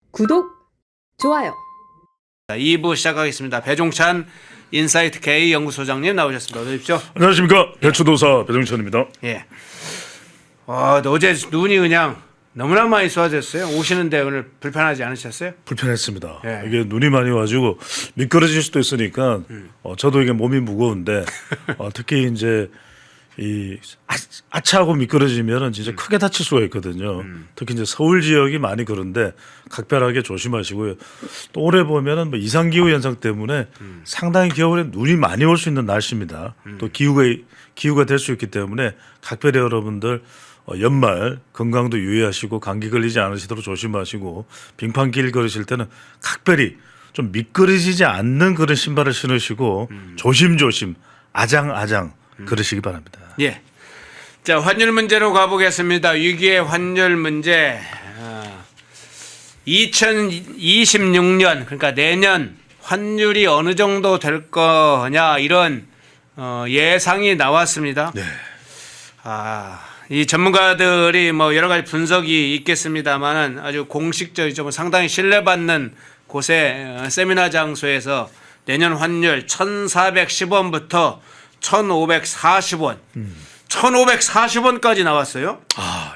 구독, 좋아요.
2부 시작하겠습니다. 배종찬 인사이트 K 연구소장님 나오셨습니다. 어서 오십시오.
안녕하십니까. 배추도사 배종찬입니다.
예. 어제 눈이 그냥 너무나 많이 쏟아졌어요. 오시는데 오늘 불편하지 않으셨어요?
불편했습니다.
예.
이게 눈이 많이 와가지고 미끄러질 수도 있으니까 저도 이게 몸이 무거운데 특히 이제 이 아차하고 미끄러지면은 진짜 크게 다칠 수가 있거든요. 특히 이제 서울 지역이 많이 그런데 각별하게 조심하시고요. 또 올해 보면은 뭐 이상기후 현상 때문에 상당히 겨울에 눈이 많이 올 수 있는 날씨입니다. 또 기후가 될 수 있기 때문에 각별히 여러분들 연말 건강도 유의하시고 감기 걸리지 않으시도록 조심하시고 빙판길 걸으실 때는 각별히 좀 미끄러지지 않는 그런 신발을 신으시고 조심조심 아장아장 그러시기 바랍니다.
예. 자, 환율 문제로 가보겠습니다. 위기의 환율 문제. 2026년 그러니까 내년 환율이 어느 정도 될 거냐 이런 예상이 나왔습니다.
네.
이 전문가들이 뭐 여러 가지 분석이 있겠습니다만은 아주 공식적이고 상당히 신뢰받는 곳의 세미나 장소에서 내년 환율 1,410원부터 1,540원, 1,540원까지 나왔어요.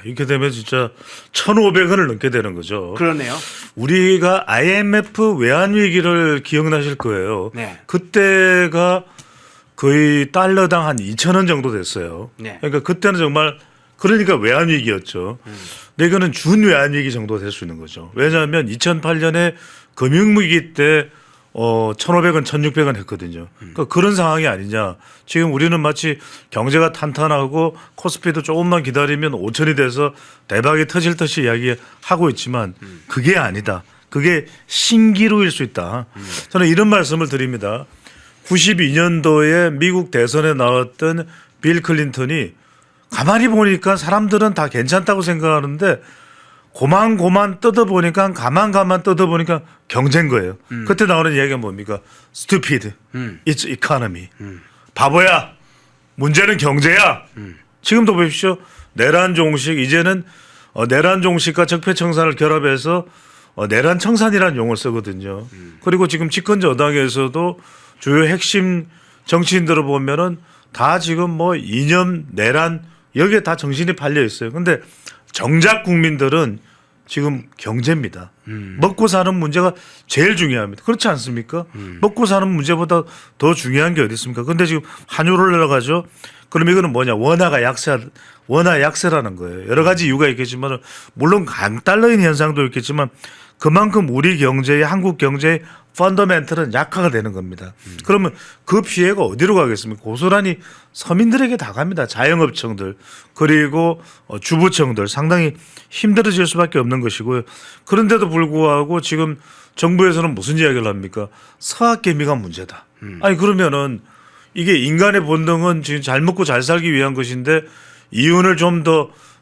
이렇게 되면 진짜 1,500원을 넘게 되는 거죠.
그러네요.
우리가 IMF 외환 위기를 기억나실 거예요.
네.
그때가 거의 달러당 한 2,000원 정도 됐어요.
네.
그러니까 그때는 정말 그러니까 외환 위기였죠. 근데 이거는 준 외환 위기 정도 될 수 있는 거죠. 왜냐하면 2008년에 금융 위기 때 1,500원, 1,600원 했거든요. 그러니까 그런 상황이 아니냐. 지금 우리는 마치 경제가 탄탄하고 코스피도 조금만 기다리면 5,000이 돼서 대박이 터질 듯이 이야기하고 있지만 그게 아니다. 그게 신기루일 수 있다. 저는 이런 말씀을 드립니다. 92년도에 미국 대선에 나왔던 빌 클린턴이 가만히 보니까 사람들은 다 괜찮다고 생각하는데 고만 뜯어보니까 가만 뜯어보니까 경제인 거예요. 그때 나오는 이야기가 뭡니까? Stupid, it's economy. 바보야, 문제는 경제야. 지금도 보십시오. 내란 종식 이제는 내란 종식과 적폐청산을 결합해서 내란 청산이라는 용어를 쓰거든요. 그리고 지금 집권 여당에서도 주요 핵심 정치인들을 보면은 다 지금 뭐 이념 내란 여기에 다 정신이 팔려 있어요. 근데 정작 국민들은 지금 경제입니다. 먹고 사는 문제가 제일 중요합니다. 그렇지 않습니까? 먹고 사는 문제보다 더 중요한 게 어디 있습니까? 근데 지금 환율을 올라가죠. 그럼 이거는 뭐냐? 원화 약세라는 거예요. 여러 가지 이유가 있겠지만 물론 강달러인 현상도 있겠지만 그만큼 우리 경제의 한국 경제의 펀더멘털은 약화가 되는 겁니다. 그러면 그 피해가 어디로 가겠습니까? 고스란히 서민들에게 다 갑니다. 자영업청들 그리고 주부청들 상당히 힘들어질 수밖에 없는 것이고요. 그런데도 불구하고 지금 정부에서는 무슨 이야기를 합니까? 서학개미가 문제다. 아니 그러면은 이게 인간의 본능은 지금 잘 먹고 잘 살기 위한 것인데 이윤을 좀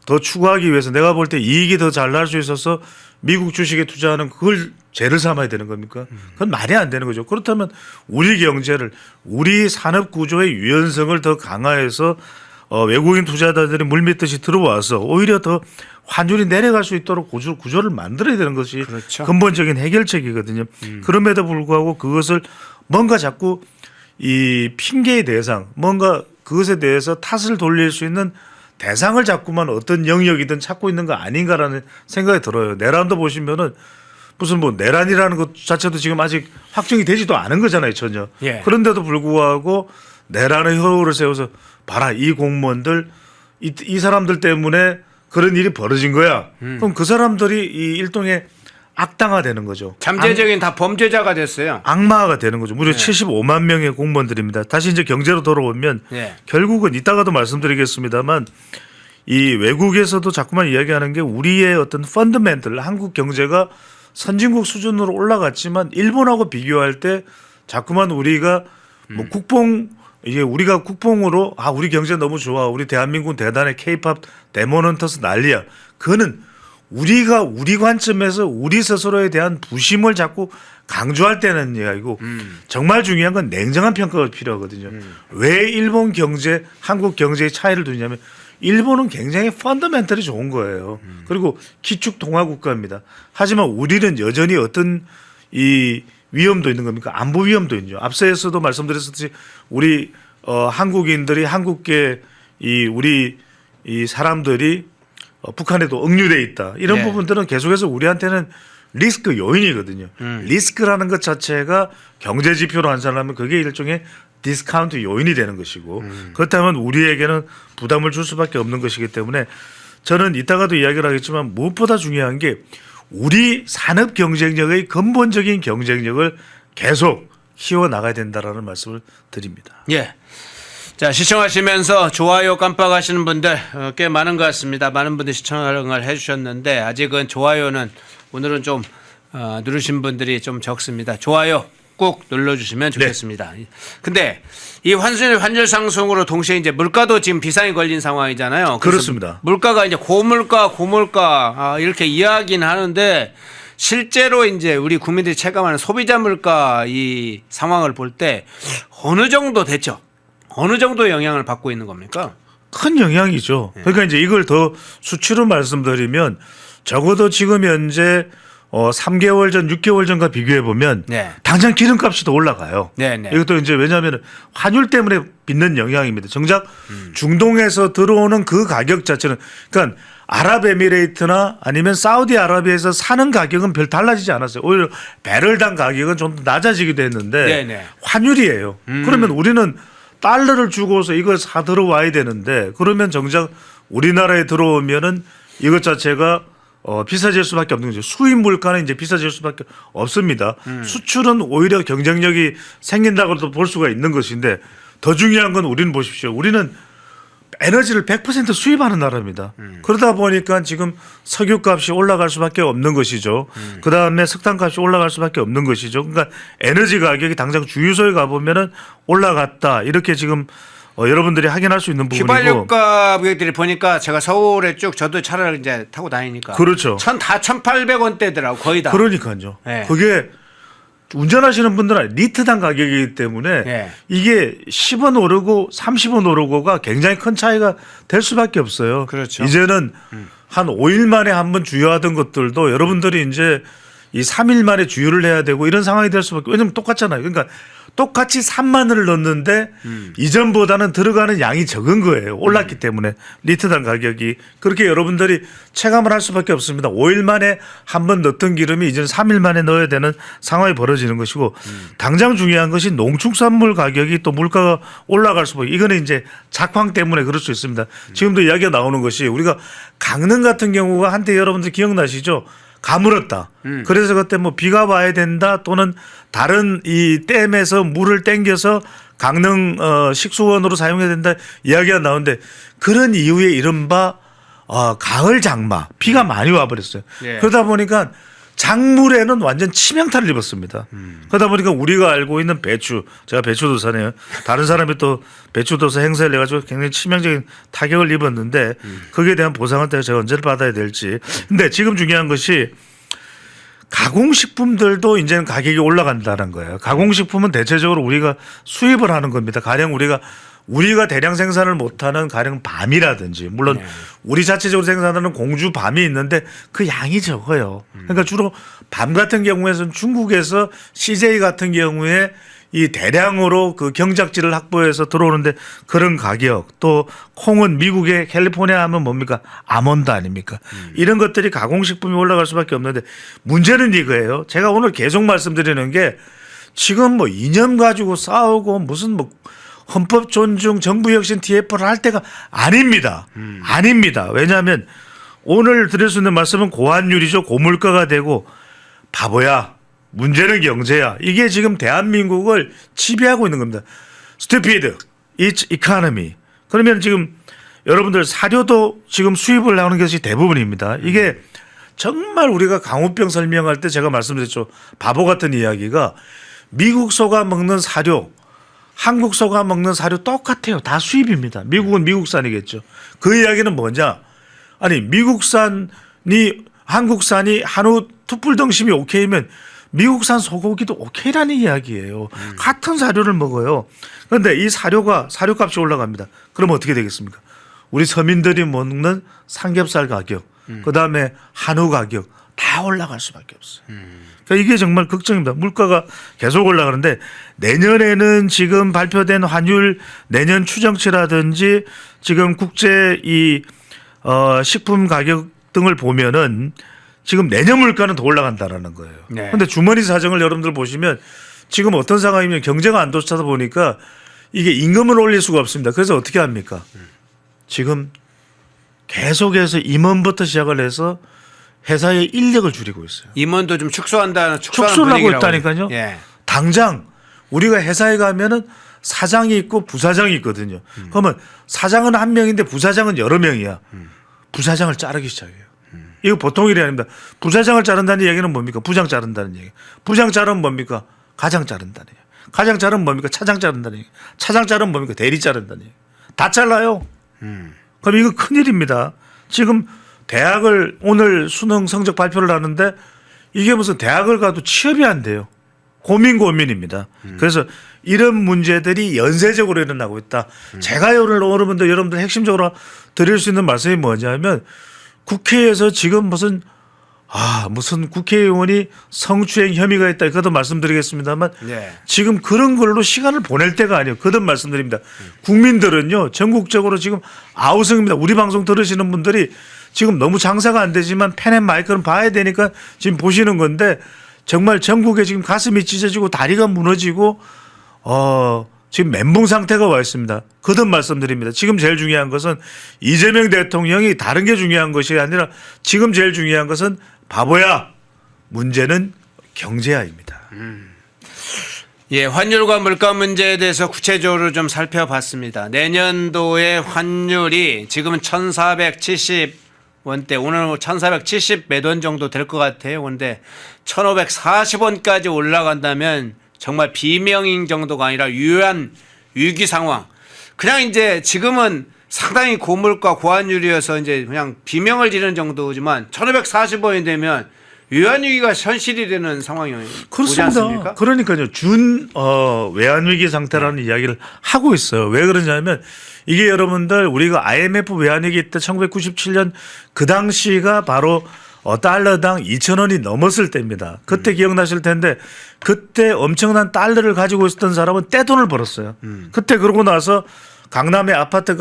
더 추구하기 위해서 내가 볼 때 이익이 더 잘 날 수 있어서 미국 주식에 투자하는 그걸 죄를 삼아야 되는 겁니까? 그건 말이 안 되는 거죠. 그렇다면 우리 경제를 우리 산업 구조의 유연성을 더 강화해서 외국인 투자자들이 물밀듯이 들어와서 오히려 더 환율이 내려갈 수 있도록 구조를 만들어야 되는 것이
그렇죠.
근본적인 해결책이거든요. 그럼에도 불구하고 그것을 뭔가 자꾸 이 핑계의 대상 뭔가 그것에 대해서 탓을 돌릴 수 있는 대상을 자꾸만 어떤 영역이든 찾고 있는 거 아닌가라는 생각이 들어요. 내란도 보시면은 무슨 뭐 내란이라는 것 자체도 지금 아직 확정이 되지도 않은 거잖아요, 전혀.
예.
그런데도 불구하고 내란의 허울을 세워서 봐라 이 공무원들 이 사람들 때문에 그런 일이 벌어진 거야. 그럼 그 사람들이 이 일종의 악당화되는 거죠.
잠재적인 다 범죄자가 됐어요.
악마가 되는 거죠. 무려
네.
75만 명의 공무원들입니다. 다시 이제 경제로 돌아오면
네.
결국은 이따가도 말씀드리겠습니다만 이 외국에서도 자꾸만 이야기하는 게 우리의 어떤 펀더멘털 한국 경제가 선진국 수준으로 올라갔지만 일본하고 비교할 때 자꾸만 우리가 뭐 이게 우리가 국뽕으로 우리 경제 너무 좋아. 우리 대한민국 대단해. K-팝 데모넌터스 난리야. 그거는 우리가 우리 관점에서 우리 스스로에 대한 부심을 자꾸 강조할 때는 이야기고 정말 중요한 건 냉정한 평가가 필요하거든요. 왜 일본 경제, 한국 경제의 차이를 두냐면 일본은 굉장히 펀더멘털이 좋은 거예요. 그리고 기축 동화 국가입니다. 하지만 우리는 여전히 어떤 이 위험도 있는 겁니까? 안보 위험도 있죠. 앞서에서도 말씀드렸듯이 우리 한국인들이 한국계 우리 사람들이 북한에도 억류돼 있다. 이런
네.
부분들은 계속해서 우리한테는 리스크 요인이거든요. 리스크라는 것 자체가 경제 지표로 환산하면 그게 일종의 디스카운트 요인이 되는 것이고 그렇다면 우리에게는 부담을 줄 수밖에 없는 것이기 때문에 저는 이따가도 이야기를 하겠지만 무엇보다 중요한 게 우리 산업 경쟁력의 근본적인 경쟁력을 계속 키워나가야 된다라는 말씀을 드립니다.
예. 자, 시청하시면서 좋아요 깜빡하시는 분들 꽤 많은 것 같습니다. 많은 분들이 시청을 해주셨는데 아직은 좋아요는 오늘은 좀 누르신 분들이 좀 적습니다. 좋아요 꼭 눌러주시면 좋겠습니다. 네. 근데 이 환율 상승으로 동시에 이제 물가도 지금 비상이 걸린 상황이잖아요.
그렇습니다. 물가가
이제 고물가 이렇게 이야기는 하는데 실제로 이제 우리 국민들이 체감하는 소비자 물가 이 상황을 볼 때 어느 정도 됐죠? 어느 정도 영향을 받고 있는 겁니까?
큰 영향이죠. 그러니까 이제 이걸 더 수치로 말씀드리면 적어도 지금 현재 3개월 전, 6개월 전과 비교해 보면
네.
당장 기름값이 더 올라가요.
네, 네.
이것도 이제 왜냐하면 환율 때문에 빚는 영향입니다. 정작 중동에서 들어오는 그 가격 자체는 그러니까 아랍에미레이트나 아니면 사우디아라비아에서 사는 가격은 별 달라지지 않았어요. 오히려 배럴당 가격은 좀 낮아지기도 했는데
네, 네.
환율이에요. 그러면 우리는 달러를 주고서 이걸 사 들어와야 되는데 그러면 정작 우리나라에 들어오면은 이것 자체가 비싸질 수밖에 없는 거죠. 수입 물가는 이제 비싸질 수밖에 없습니다. 수출은 오히려 경쟁력이 생긴다고도 볼 수가 있는 것인데 더 중요한 건 우리는 보십시오. 우리는 에너지를 100% 수입하는 나라입니다. 그러다 보니까 지금 석유값이 올라갈 수밖에 없는 것이죠. 그다음에 석탄값이 올라갈 수밖에 없는 것이죠. 그러니까 에너지 가격이 당장 주유소에 가보면은 올라갔다 이렇게 지금 여러분들이 확인할 수 있는 부분이고.
휘발유 가격들이 보니까 제가 서울에 쭉 저도 차를 이제 타고 다니니까
그렇죠.
1,800원대더라고 거의 다.
그러니까요.
네.
그게 운전하시는 분들은 리터당 가격이기 때문에
네.
이게 10원 오르고 30원 오르고가 굉장히 큰 차이가 될 수밖에 없어요.
그렇죠.
이제는 한 5일 만에 한번 주유하던 것들도 여러분들이 이제 이 3일 만에 주유를 해야 되고 이런 상황이 될 수밖에. 왜냐면 똑같잖아요. 그러니까 똑같이 3만 원을 넣었는데 이전보다는 들어가는 양이 적은 거예요. 올랐기 때문에 리터당 가격이. 그렇게 여러분들이 체감을 할 수밖에 없습니다. 5일 만에 한 번 넣었던 기름이 이제는 3일 만에 넣어야 되는 상황이 벌어지는 것이고 당장 중요한 것이 농축산물 가격이 또 물가가 올라갈 수밖에. 이거는 이제 작황 때문에 그럴 수 있습니다. 지금도 이야기가 나오는 것이 우리가 강릉 같은 경우가 한때 여러분들 기억나시죠? 가물었다. 그래서 그때 뭐 비가 와야 된다 또는 다른 이 댐에서 물을 땡겨서 강릉 식수원으로 사용해야 된다 이야기가 나오는데 그런 이후에 이른바 가을 장마 비가 많이 와버렸어요.
예.
그러다 보니까 작물에는 완전 치명타를 입었습니다. 그러다 보니까 우리가 알고 있는 배추, 제가 배추도사네요. 다른 사람이 또 배추도사 행사를 해가지고 굉장히 치명적인 타격을 입었는데 거기에 대한 보상은 제가 언제 받아야 될지. 근데 지금 중요한 것이 가공식품들도 이제는 가격이 올라간다는 거예요. 가공식품은 대체적으로 우리가 수입을 하는 겁니다. 가령 우리가 대량 생산을 못하는 가령 밤이라든지 물론 우리 자체적으로 생산하는 공주 밤이 있는데 그 양이 적어요. 그러니까 주로 밤 같은 경우에는 중국에서 CJ 같은 경우에 이 대량으로 그 경작지를 확보해서 들어오는데 그런 가격 또 콩은 미국의 캘리포니아 하면 뭡니까 아몬드 아닙니까 이런 것들이 가공식품이 올라갈 수밖에 없는데 문제는 이거예요. 제가 오늘 계속 말씀드리는 게 지금 뭐 이념 가지고 싸우고 무슨 뭐 헌법 존중 정부 혁신 TF를 할 때가 아닙니다. 아닙니다. 왜냐하면 오늘 드릴 수 있는 말씀은 고환율이죠. 고물가가 되고 바보야. 문제는 경제야. 이게 지금 대한민국을 지배하고 있는 겁니다. Stupid, it's economy. 그러면 지금 여러분들 사료도 지금 수입을 하는 것이 대부분입니다. 이게 정말 우리가 강우병 설명할 때 제가 말씀드렸죠. 바보 같은 이야기가 미국 소가 먹는 사료 한국 소가 먹는 사료 똑같아요. 다 수입입니다. 미국은 미국산이겠죠. 그 이야기는 뭐냐. 아니 미국산이 한국산이 한우 투뿔등심이 오케이면 미국산 소고기도 오케이라는 이야기예요. 같은 사료를 먹어요. 그런데 이 사료값이 올라갑니다. 그럼 어떻게 되겠습니까? 우리 서민들이 먹는 삼겹살 가격, 그다음에 한우 가격 다 올라갈 수밖에 없어요. 그러니까 이게 정말 걱정입니다. 물가가 계속 올라가는데 내년에는 지금 발표된 환율 내년 추정치라든지 지금 국제 이 식품 가격 등을 보면은 지금 내년 물가는 더 올라간다라는 거예요. 그런데 주머니 사정을 여러분들 보시면 지금 어떤 상황이면 경제가 안 좋다 보니까 이게 임금을 올릴 수가 없습니다. 그래서 어떻게 합니까? 지금 계속해서 임원부터 시작을 해서 회사의 인력을 줄이고 있어요.
임원도 좀 축소를
하고 있다니까요.
예.
당장 우리가 회사에 가면은 사장이 있고 부사장이 있거든요. 그러면 사장은 한 명인데 부사장은 여러 명이야. 부사장을 자르기 시작해요. 이거 보통 일이 아닙니다. 부사장을 자른다는 얘기는 뭡니까? 부장 자른다는 얘기. 부장 자르면 뭡니까? 가장 자른다는 얘기. 가장 자르면 뭡니까? 차장 자른다는 얘기. 차장 자르면 뭡니까? 대리 자른다는 얘기. 다 잘라요. 그럼 이거 큰일입니다. 지금 대학을 오늘 수능 성적 발표를 하는데 이게 무슨 대학을 가도 취업이 안 돼요. 고민입니다. 그래서 이런 문제들이 연쇄적으로 일어나고 있다. 제가 여러분들 핵심적으로 드릴 수 있는 말씀이 뭐냐면 국회에서 지금 무슨 국회의원이 성추행 혐의가 있다. 그것도 말씀드리겠습니다만 지금 그런 걸로 시간을 보낼 때가 아니에요. 그것도 말씀드립니다. 국민들은요 전국적으로 지금 아우성입니다. 우리 방송 들으시는 분들이 지금 너무 장사가 안 되지만 펜 앤 마이크는 봐야 되니까 지금 보시는 건데 정말 전국에 지금 가슴이 찢어지고 다리가 무너지고 지금 멘붕 상태가 와 있습니다. 거듭 말씀드립니다. 지금 제일 중요한 것은 이재명 대통령이 다른 게 중요한 것이 아니라 지금 제일 중요한 것은 바보야 문제는 경제야입니다.
예, 환율과 물가 문제에 대해서 구체적으로 좀 살펴봤습니다. 내년도의 환율이 지금은 1,470원대, 오늘 1,470 몇 원 정도 될 것 같아요. 그런데 1,540원까지 올라간다면 정말 비명인 정도가 아니라 유한 위기 상황. 그냥 이제 지금은 상당히 고물가 고환율이어서 이제 그냥 비명을 지르는 정도지만 1,540원이 되면 외환위기가 현실이 되는 상황이 오지
그렇습니다.
않습니까?
그러니까요. 외환위기 상태라는 이야기를 하고 있어요. 왜 그러냐면 이게 여러분들 우리가 IMF 외환위기 때 1997년 그 당시가 바로 달러당 2,000원이 넘었을 때입니다. 그때 기억나실 텐데 그때 엄청난 달러를 가지고 있었던 사람은 떼돈을 벌었어요. 그때 그러고 나서 강남의 아파트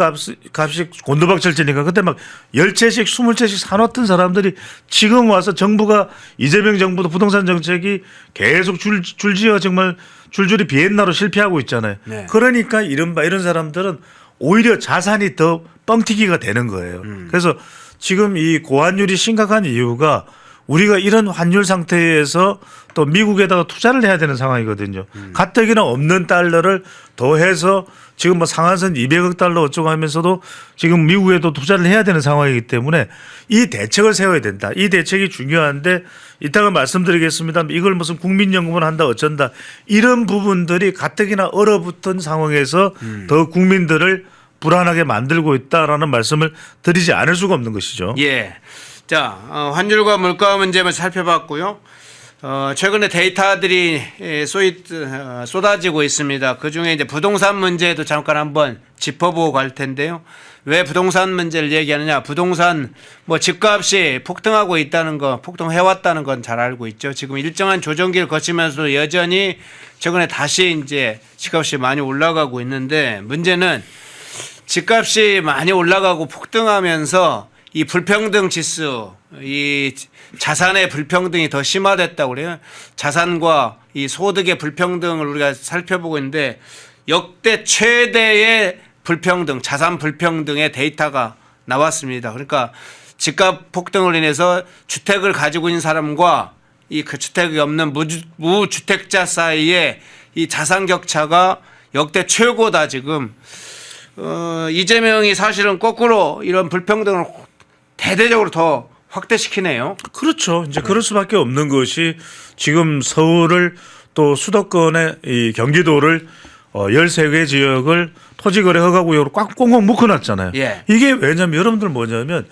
값이 곤두박질치니까 그때 막 10채씩 20채씩 사놓던 사람들이 지금 와서 정부가 이재명 정부도 부동산 정책이 계속 줄지어 정말 줄줄이 비엔나로 실패하고 있잖아요.
네.
그러니까 이런 사람들은 오히려 자산이 더 뻥튀기가 되는 거예요. 그래서 지금 이 고환율이 심각한 이유가 우리가 이런 환율 상태에서 또 미국에다가 투자를 해야 되는 상황이거든요. 가뜩이나 없는 달러를 더해서 지금 뭐 상한선 200억 달러 어쩌고 하면서도 지금 미국에도 투자를 해야 되는 상황이기 때문에 이 대책을 세워야 된다. 이 대책이 중요한데 이따가 말씀드리겠습니다. 이걸 무슨 국민연금을 한다 어쩐다 이런 부분들이 가뜩이나 얼어붙은 상황에서 더 국민들을 불안하게 만들고 있다라는 말씀을 드리지 않을 수가 없는 것이죠.
예. 자, 환율과 물가 문제만 살펴봤고요. 최근에 데이터들이 쏟아지고 있습니다. 그 중에 이제 부동산 문제도 잠깐 한번 짚어보고 갈 텐데요. 왜 부동산 문제를 얘기하느냐? 부동산 뭐 집값이 폭등하고 있다는 거, 폭등해왔다는 건 잘 알고 있죠. 지금 일정한 조정기를 거치면서도 여전히 최근에 다시 이제 집값이 많이 올라가고 있는데 문제는 집값이 많이 올라가고 폭등하면서 이 불평등 지수, 이 자산의 불평등이 더 심화됐다고 그래요. 자산과 이 소득의 불평등을 우리가 살펴보고 있는데 역대 최대의 불평등, 자산 불평등의 데이터가 나왔습니다. 그러니까 집값 폭등으로 인해서 주택을 가지고 있는 사람과 이 그 주택이 없는 무주택자 사이에 이 자산 격차가 역대 최고다 지금. 이재명이 사실은 거꾸로 이런 불평등을 대대적으로 더 확대시키네요.
그렇죠. 이제 그럴 수밖에 없는 것이 지금 서울을 또 수도권의 이 경기도를 13개 지역을 토지거래 허가구역으로 꽉 꽁꽁 묶어놨잖아요.
예.
이게 왜냐면 여러분들 뭐냐면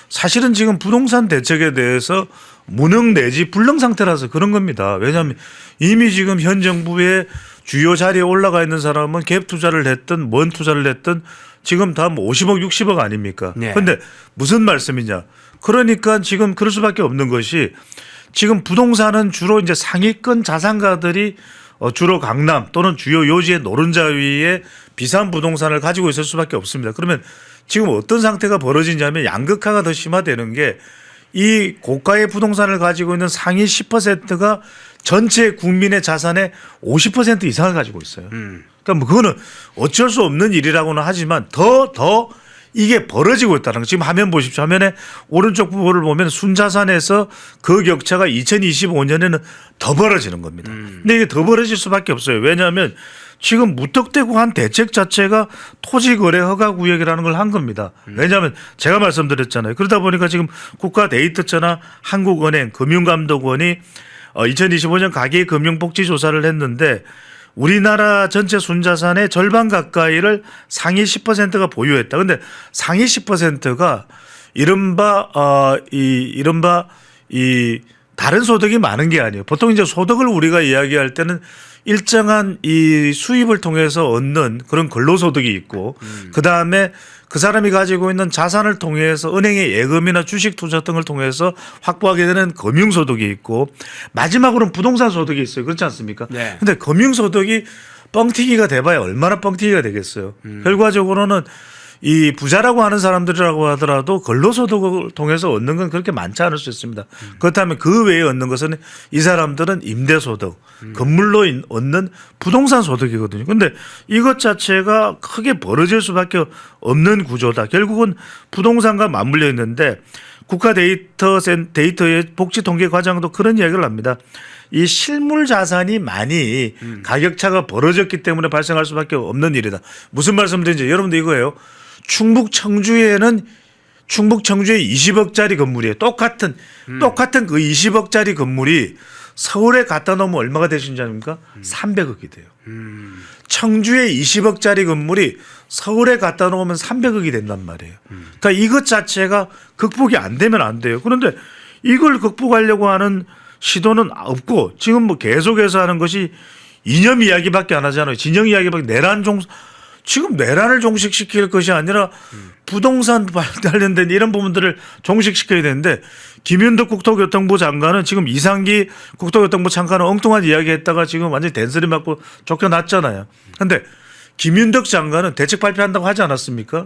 사실은 지금 부동산 대책에 대해서 무능 내지 불능 상태라서 그런 겁니다. 왜냐하면 이미 지금 현 정부의 주요 자리에 올라가 있는 사람은 갭 투자를 했든 뭔 투자를 했든 지금 다 뭐 50억 60억 아닙니까? 그런데
네.
무슨 말씀이냐. 그러니까 지금 그럴 수밖에 없는 것이 지금 부동산은 주로 이제 상위권 자산가들이 주로 강남 또는 주요 요지의 노른자 위에 비싼 부동산을 가지고 있을 수밖에 없습니다. 그러면 지금 어떤 상태가 벌어지냐면 양극화가 더 심화되는 게 이 고가의 부동산을 가지고 있는 상위 10%가 전체 국민의 자산의 50% 이상을 가지고 있어요. 그러니까 뭐 그거는 어쩔 수 없는 일이라고는 하지만 더 이게 벌어지고 있다는 거. 지금 화면 보십시오. 화면에 오른쪽 부분을 보면 순자산에서 그 격차가 2025년에는 더 벌어지는 겁니다. 근데 이게 더 벌어질 수밖에 없어요. 왜냐하면 지금 무턱대고 한 대책 자체가 토지거래 허가구역이라는 걸 한 겁니다. 왜냐하면 제가 말씀드렸잖아요. 그러다 보니까 지금 국가데이터처나 한국은행, 금융감독원이 2025년 가계금융복지조사를 했는데 우리나라 전체 순자산의 절반 가까이를 상위 10%가 보유했다. 그런데 상위 10%가 이른바 다른 소득이 많은 게 아니에요. 보통 이제 소득을 우리가 이야기할 때는 일정한 이 수입을 통해서 얻는 그런 근로소득이 있고 그다음에 그 사람이 가지고 있는 자산을 통해서 은행의 예금이나 주식 투자 등을 통해서 확보하게 되는 금융소득이 있고 마지막으로는 부동산 소득이 있어요. 그렇지 않습니까?
네.
근데 금융소득이 뻥튀기가 돼봐야 얼마나 뻥튀기가 되겠어요. 결과적으로는 이 부자라고 하는 사람들이라고 하더라도 근로소득을 통해서 얻는 건 그렇게 많지 않을 수 있습니다. 그렇다면 그 외에 얻는 것은 이 사람들은 임대소득, 건물로 얻는 부동산 소득이거든요. 그런데 이것 자체가 크게 벌어질 수밖에 없는 구조다. 결국은 부동산과 맞물려 있는데 국가 데이터의 복지 통계 과장도 그런 이야기를 합니다. 이 실물 자산이 많이 가격차가 벌어졌기 때문에 발생할 수밖에 없는 일이다. 무슨 말씀드린지 여러분들 이거예요. 충북 청주에 20억짜리 건물이에요. 똑같은 그 20억짜리 건물이 서울에 갖다 놓으면 얼마가 되시는지 아닙니까? 300억이 돼요. 청주에 20억짜리 건물이 서울에 갖다 놓으면 300억이 된단 말이에요. 그러니까 이것 자체가 극복이 안 되면 안 돼요. 그런데 이걸 극복하려고 하는 시도는 없고 지금 뭐 계속해서 하는 것이 이념 이야기밖에 안 하잖아요. 진영 이야기밖에 지금 내란을 종식시킬 것이 아니라 부동산 관련된 이런 부분들을 종식시켜야 되는데 김윤덕 국토교통부 장관은 지금 이상기 국토교통부 장관은 엉뚱한 이야기했다가 지금 완전히 된소리 맞고 쫓겨났잖아요. 그런데 김윤덕 장관은 대책 발표한다고 하지 않았습니까?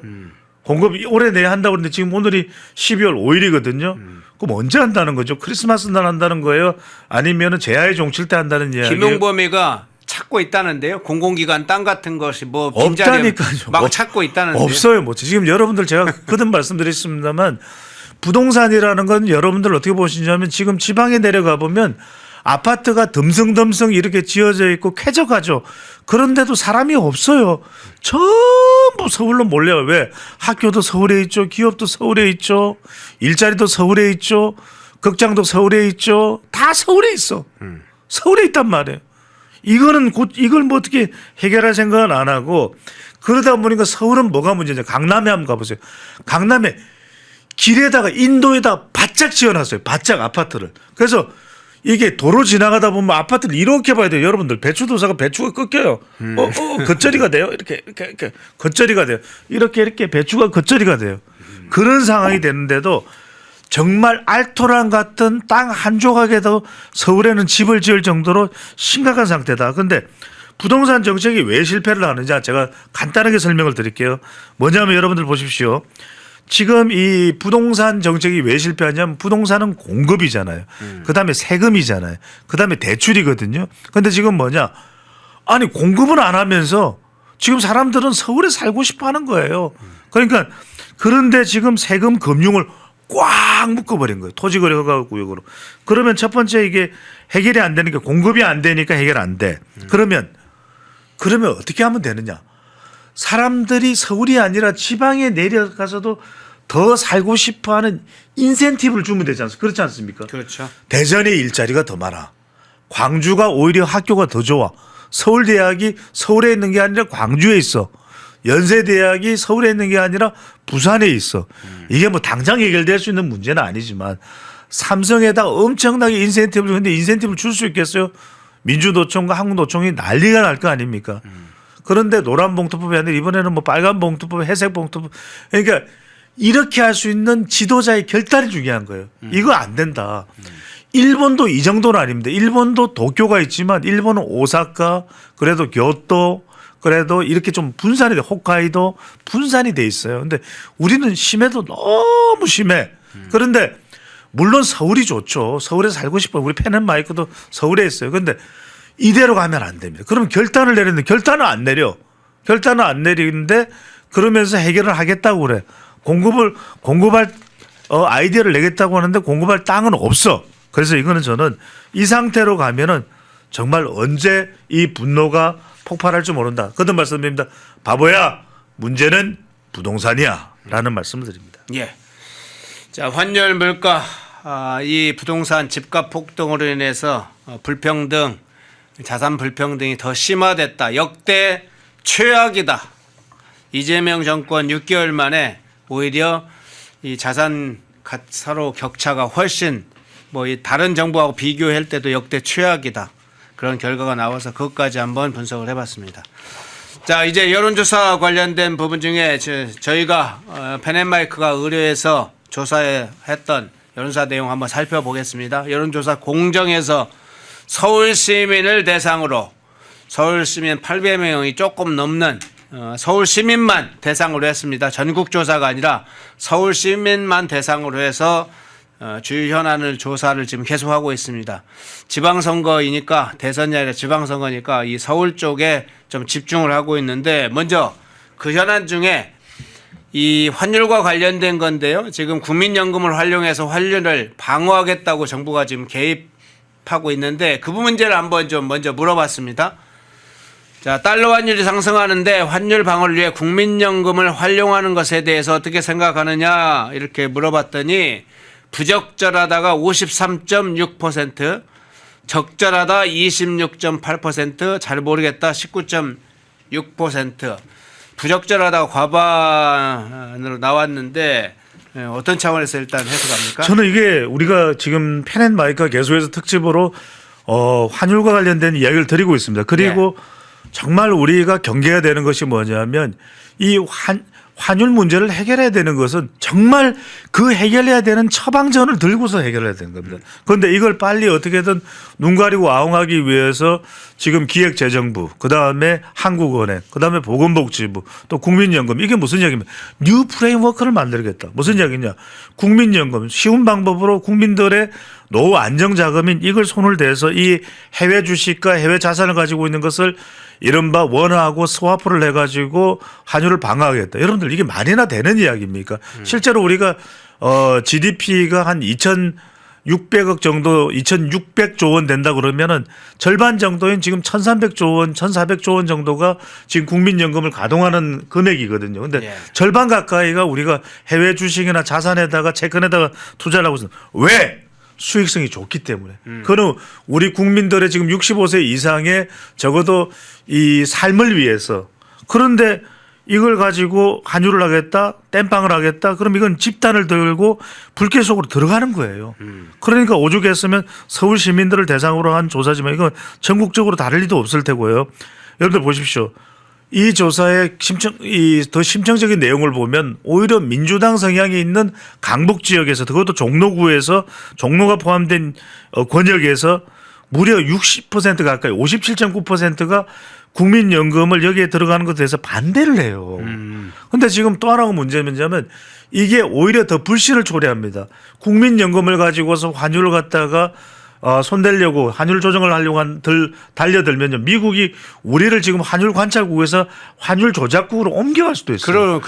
공급 올해 내에 한다고 그러는데 지금 오늘이 12월 5일이거든요. 그럼 언제 한다는 거죠? 크리스마스 날 한다는 거예요? 아니면 재하의 종칠 때 한다는 이야기예요?
김용범이가 찾고 있다는데요. 공공기관 땅 같은 것이 뭐 빈자리
없다니까요.
막 찾고 있다는데요.
없어요. 뭐 지금 여러분들 제가 거듭 말씀드렸습니다만 부동산이라는 건 여러분들 어떻게 보시냐면 지금 지방에 내려가 보면 아파트가 듬성듬성 이렇게 지어져 있고 쾌적하죠. 그런데도 사람이 없어요. 전부 서울로 몰려요. 왜? 학교도 서울에 있죠. 기업도 서울에 있죠. 일자리도 서울에 있죠. 극장도 서울에 있죠. 다 서울에 있어. 서울에 있단 말이에요. 이걸 뭐 어떻게 해결할 생각은 안 하고 그러다 보니까 서울은 뭐가 문제냐. 강남에 한번 가보세요. 강남에 길에다가 인도에다 바짝 지어놨어요. 바짝 아파트를. 그래서 이게 도로 지나가다 보면 아파트를 이렇게 봐야 돼요. 여러분들 배추도사가 배추가 꺾여요. 겉절이가 돼요. 이렇게 겉절이가 돼요. 이렇게 배추가 겉절이가 돼요. 그런 상황이 되는데도 정말 알토란 같은 땅 한 조각에도 서울에는 집을 지을 정도로 심각한 상태다. 그런데 부동산 정책이 왜 실패를 하는지 제가 간단하게 설명을 드릴게요. 뭐냐면 여러분들 보십시오. 지금 이 부동산 정책이 왜 실패하냐면 부동산은 공급이잖아요. 그다음에 세금이잖아요. 그다음에 대출이거든요. 그런데 지금 뭐냐? 아니 공급은 안 하면서 지금 사람들은 서울에 살고 싶어 하는 거예요. 그러니까 그런데 지금 세금 금융을 꽉 묶어버린 거예요. 토지거래 허가 구역으로. 그러면 첫 번째 이게 해결이 안 되는 게 공급이 안 되니까 해결 안 돼. 그러면 어떻게 하면 되느냐? 사람들이 서울이 아니라 지방에 내려가서도 더 살고 싶어하는 인센티브를 주면 되지 않습니까? 그렇지 않습니까?
그렇죠.
대전에 일자리가 더 많아. 광주가 오히려 학교가 더 좋아. 서울대학이 서울에 있는 게 아니라 광주에 있어. 연세대학이 서울에 있는 게 아니라 부산에 있어. 이게 뭐 당장 해결될 수 있는 문제는 아니지만 삼성에다 엄청나게 인센티브를 주는데 인센티브를 줄 수 있겠어요? 민주노총과 한국노총이 난리가 날 거 아닙니까? 그런데 노란 봉투법이 아니라 이번에는 뭐 빨간 봉투법, 회색 봉투법. 그러니까 이렇게 할 수 있는 지도자의 결단이 중요한 거예요. 이거 안 된다. 일본도 이 정도는 아닙니다. 일본도 도쿄가 있지만 일본은 오사카, 그래도 교토, 그래도 이렇게 좀 분산이 돼. 홋카이도 분산이 돼 있어요. 근데 우리는 심해도 너무 심해. 그런데 물론 서울이 좋죠. 서울에 살고 싶어요. 우리 펜앤마이크도 서울에 있어요. 그런데 이대로 가면 안 됩니다. 그러면 결단을 내렸는데 결단은 안 내려. 결단은 안 내리는데 그러면서 해결을 하겠다고 그래. 공급할 아이디어를 내겠다고 하는데 공급할 땅은 없어. 그래서 이거는 저는 이 상태로 가면은 정말 언제 이 분노가 폭발할지 모른다. 거듭 말씀드립니다. 바보야, 문제는 부동산이야. 라는 말씀을 드립니다.
예. 자, 환율 물가, 이 부동산 집값 폭등으로 인해서 불평등, 자산 불평등이 더 심화됐다. 역대 최악이다. 이재명 정권 6개월 만에 오히려 이 자산 서로 격차가 훨씬 뭐 이 다른 정부하고 비교할 때도 역대 최악이다. 그런 결과가 나와서 그것까지 한번 분석을 해봤습니다. 자, 이제 여론조사 관련된 부분 중에 저희가 펜앤마이크가 의뢰해서 조사했던 여론조사 내용 한번 살펴보겠습니다. 여론조사 공정에서 서울 시민을 대상으로 서울 시민 800명이 조금 넘는 서울 시민만 대상으로 했습니다. 전국 조사가 아니라 서울 시민만 대상으로 해서 주요 현안을 조사를 지금 계속하고 있습니다. 지방선거이니까 대선이 아니라 지방선거니까 이 서울 쪽에 좀 집중을 하고 있는데 먼저 그 현안 중에 이 환율과 관련된 건데요. 지금 국민연금을 활용해서 환율을 방어하겠다고 정부가 지금 하고 있는데 그 문제를 한번 좀 먼저 물어봤습니다. 자, 달러 환율이 상승하는데 환율 방어를 위해 국민연금을 활용하는 것에 대해서 어떻게 생각하느냐 이렇게 물어봤더니 부적절하다가 53.6%, 적절하다 26.8%, 잘 모르겠다 19.6%, 부적절하다고 과반으로 나왔는데 어떤 차원에서 일단 해석합니까?
저는 이게 우리가 지금 펜앤마이크가 계속해서 특집으로 환율과 관련된 이야기를 드리고 있습니다. 그리고 정말 우리가 경계해야 되는 것이 뭐냐면 이 환율 문제를 해결해야 되는 것은 정말 그 해결해야 되는 처방전을 들고서 해결해야 되는 겁니다. 그런데 이걸 빨리 어떻게든 눈 가리고 아웅하기 위해서 지금 기획재정부, 그다음에 한국은행, 그다음에 보건복지부, 또 국민연금, 이게 무슨 얘기입니까? 뉴 프레임워크를 만들겠다. 무슨 얘기냐? 국민연금 쉬운 방법으로 국민들의 노후 안정자금인 이걸 손을 대서 이 해외 주식과 해외 자산을 가지고 있는 것을 이른바 원화하고 스와프를 해가지고 환율을 방어하겠다. 여러분들 이게 말이나 되는 이야기입니까? 실제로 우리가 GDP가 한 2,600억 정도, 2,600조 원 된다 그러면은 절반 정도인 지금 1,300조 원, 1,400조 원 정도가 지금 국민연금을 가동하는 금액이거든요. 근데 절반 가까이가 우리가 해외 주식이나 자산에다가 채권에다가 투자를 하고 있습니다. 왜? 수익성이 좋기 때문에. 그는 우리 국민들의 지금 65세 이상의 적어도 이 삶을 위해서. 그런데 이걸 가지고 환율을 하겠다, 땜빵을 하겠다. 그럼 이건 집단을 들고 불길 속으로 들어가는 거예요. 그러니까 오죽했으면 서울 시민들을 대상으로 한 조사지만 이건 전국적으로 다를 리도 없을 테고요. 여러분들 보십시오. 이 조사의 더 심층적인 내용을 보면 오히려 민주당 성향이 있는 강북 지역에서 그것도 종로구에서 종로가 포함된 권역에서 무려 60% 가까이 57.9%가 국민연금을 여기에 들어가는 것에 대해서 반대를 해요. 그런데 지금 또 하나가 문제는 이게 오히려 더 불씨를 초래합니다. 국민연금을 가지고서 환율을 갖다가 손대려고 환율 조정을 하려고 달려들면요. 미국이 우리를 지금 환율 관찰국에서 환율 조작국으로 옮겨갈 수도 있어요.